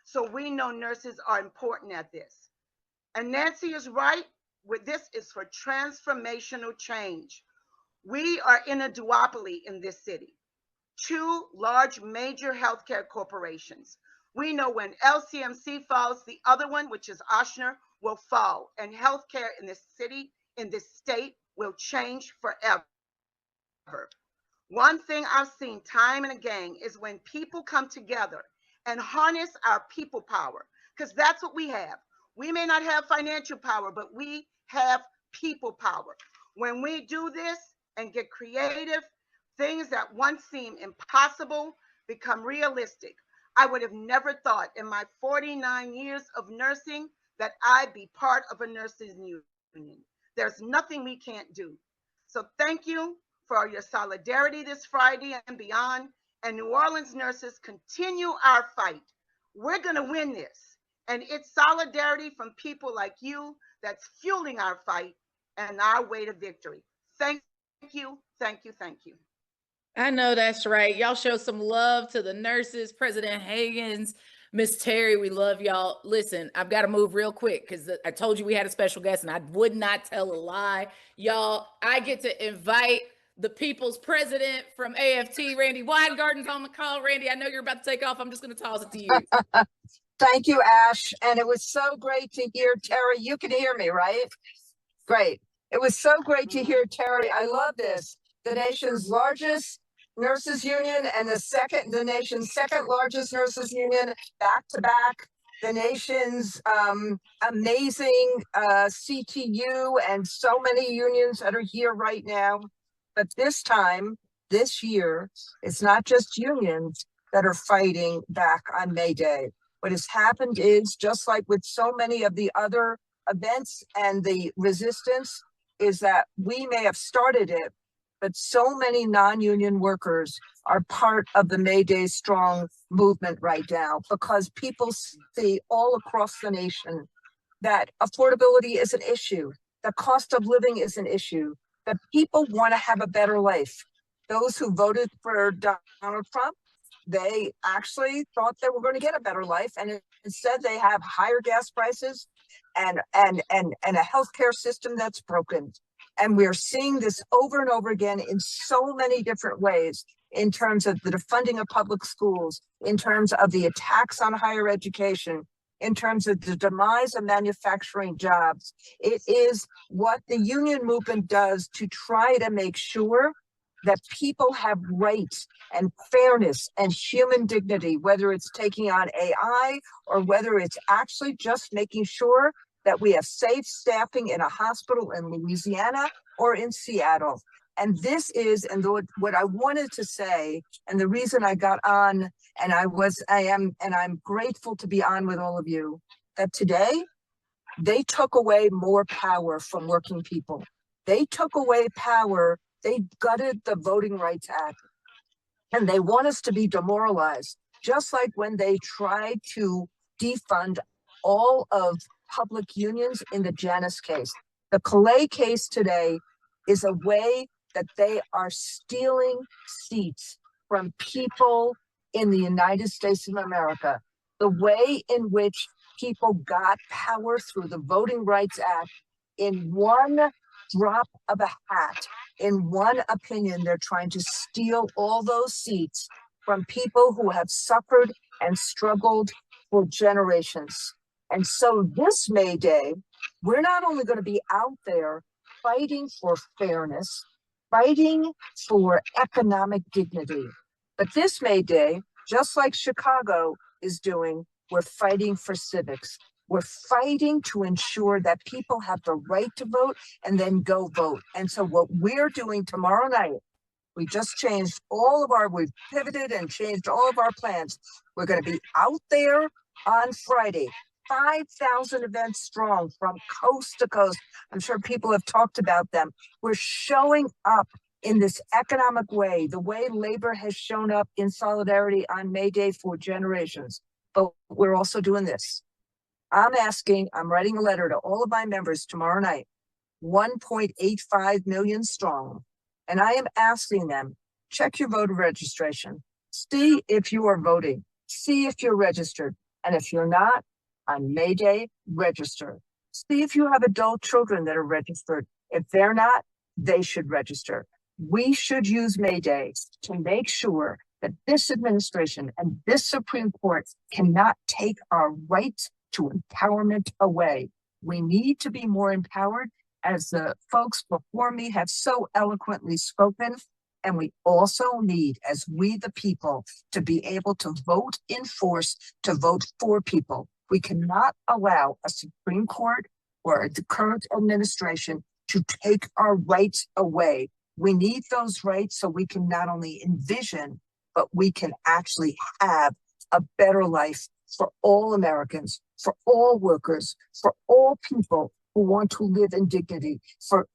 So we know nurses are important at this. And Nancy is right. This is for transformational change. We are in a duopoly in this city. 2 large major healthcare corporations. We know when LCMC falls, the other one, which is Ochsner, will fall, and healthcare in this city, in this state, will change forever. One thing I've seen time and again is when people come together and harness our people power, because that's what we have. We may not have financial power, but we have people power. When we do this and get creative, things that once seemed impossible become realistic. I would have never thought in my 49 years of nursing that I'd be part of a nurses union. There's nothing we can't do. So thank you for your solidarity this Friday and beyond. And New Orleans nurses, continue our fight. We're going to win this. And it's solidarity from people like you that's fueling our fight and our way to victory. Thank you, thank you, thank you. I know that's right. Y'all show some love to the nurses, President Higgins, Miss Terry. We love y'all. Listen, I've got to move real quick because I told you we had a special guest and I would not tell a lie. Y'all, I get to invite the people's president from AFT, Randy Weingarten's on the call. Randy, I know you're about to take off. I'm just going to toss it to you. Thank you, Ash. And it was so great to hear Terry. You can hear me, right? Great. It was so great to hear Terry. I love this. The nation's largest nurses union and the nation's second largest nurses union back to back. The nation's amazing CTU and so many unions that are here right now. But this time, this year, it's not just unions that are fighting back on May Day. What has happened is, just like with so many of the other events and the resistance, is that we may have started it, but so many non-union workers are part of the May Day Strong movement right now, because people see all across the nation that affordability is an issue, the cost of living is an issue, that people want to have a better life. Those who voted for Donald Trump, they actually thought they were going to get a better life, and instead they have higher gas prices and a healthcare system that's broken. And we're seeing this over and over again in so many different ways, in terms of the defunding of public schools, in terms of the attacks on higher education, in terms of the demise of manufacturing jobs. It is what the union movement does to try to make sure that people have rights and fairness and human dignity, whether it's taking on AI or whether it's actually just making sure that we have safe staffing in a hospital in Louisiana or in Seattle. And this is, and what I wanted to say, and the reason I got on, and I'm grateful to be on with all of you, that today they took away more power from working people. They took away power. They gutted the Voting Rights Act, and they want us to be demoralized, just like when they tried to defund all of public unions in the Janus case. The Calais case today is a way that they are stealing seats from people in the United States of America. The way in which people got power through the Voting Rights Act, in one drop of a hat, in one opinion, they're trying to steal all those seats from people who have suffered and struggled for generations. And so this May Day, we're not only going to be out there fighting for fairness, fighting for economic dignity, but this May Day, just like Chicago is doing, we're fighting for civics. We're fighting to ensure that people have the right to vote and then go vote. And so what we're doing tomorrow night, we just changed we've pivoted and changed all of our plans. We're going to be out there on Friday, 5,000 events strong from coast to coast. I'm sure people have talked about them. We're showing up in this economic way, the way labor has shown up in solidarity on May Day for generations. But we're also doing this. I'm writing a letter to all of my members tomorrow night, 1.85 million strong. And I am asking them, check your voter registration. See if you are voting. See if you're registered. And if you're not, on May Day, register. See if you have adult children that are registered. If they're not, they should register. We should use May Day to make sure that this administration and this Supreme Court cannot take our rights to empowerment away. We need to be more empowered, as the folks before me have so eloquently spoken. And we also need, as we the people, to be able to vote in force, to vote for people. We cannot allow a Supreme Court or the current administration to take our rights away. We need those rights so we can not only envision, but we can actually have a better life for all Americans, for all workers, for all people who want to live in dignity, for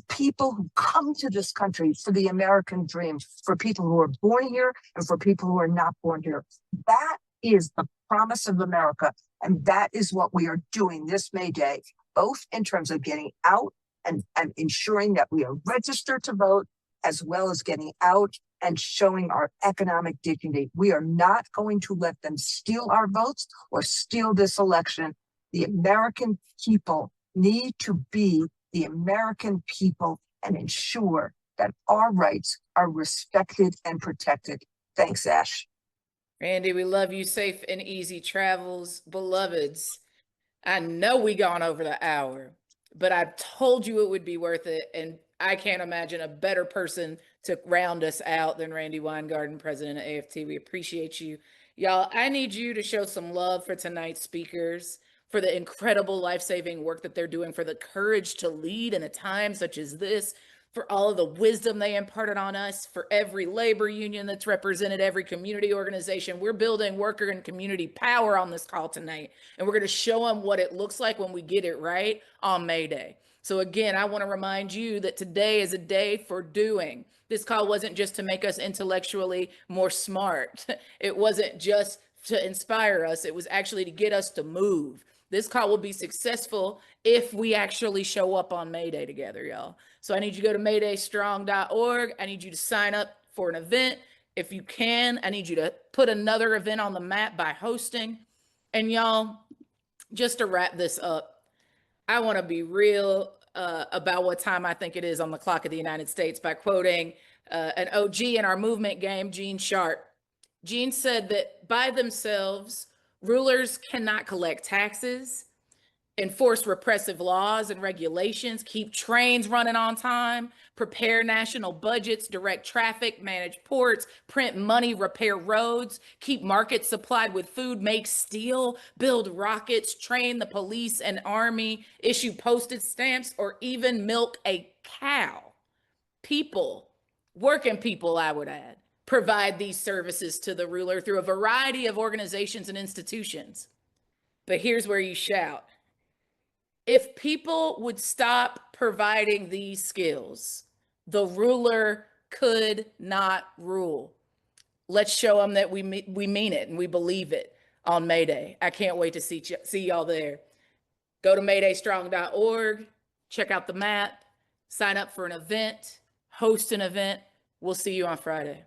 people who come to this country for the American dream, for people who are born here and for people who are not born here. That is the promise of America. And that is what we are doing this May Day, both in terms of getting out and ensuring that we are registered to vote, as well as getting out and showing our economic dignity. We are not going to let them steal our votes or steal this election. The American people need to be the American people and ensure that our rights are respected and protected. Thanks, Ash. Randy, we love you. Safe and easy travels. Beloveds, I know we gone over the hour, but I told you it would be worth it. And I can't imagine a better person to round us out than Randy Weingarten, president of AFT. We appreciate you. Y'all, I need you to show some love for tonight's speakers, for the incredible life-saving work that they're doing, for the courage to lead in a time such as this, for all of the wisdom they imparted on us, for every labor union that's represented, every community organization. We're building worker and community power on this call tonight, and we're going to show them what it looks like when we get it right on May Day. So again, I want to remind you that today is a day for doing. This call wasn't just to make us intellectually more smart. It wasn't just to inspire us. It was actually to get us to move. This call will be successful if we actually show up on May Day together, y'all. So I need you to go to maydaystrong.org. I need you to sign up for an event. If you can, I need you to put another event on the map by hosting. And y'all, just to wrap this up, I want to be real about what time I think it is on the clock of the United States by quoting an OG in our movement game, Gene Sharp. Gene said that by themselves, rulers cannot collect taxes, enforce repressive laws and regulations, keep trains running on time, prepare national budgets, direct traffic, manage ports, print money, repair roads, keep markets supplied with food, make steel, build rockets, train the police and army, issue postage stamps, or even milk a cow. People, working people, I would add, provide these services to the ruler through a variety of organizations and institutions. But here's where you shout. If people would stop providing these skills, the ruler could not rule. Let's show them that we mean it and we believe it on May Day. I can't wait to see y'all there. Go to maydaystrong.org, check out the map, sign up for an event, host an event. We'll see you on Friday.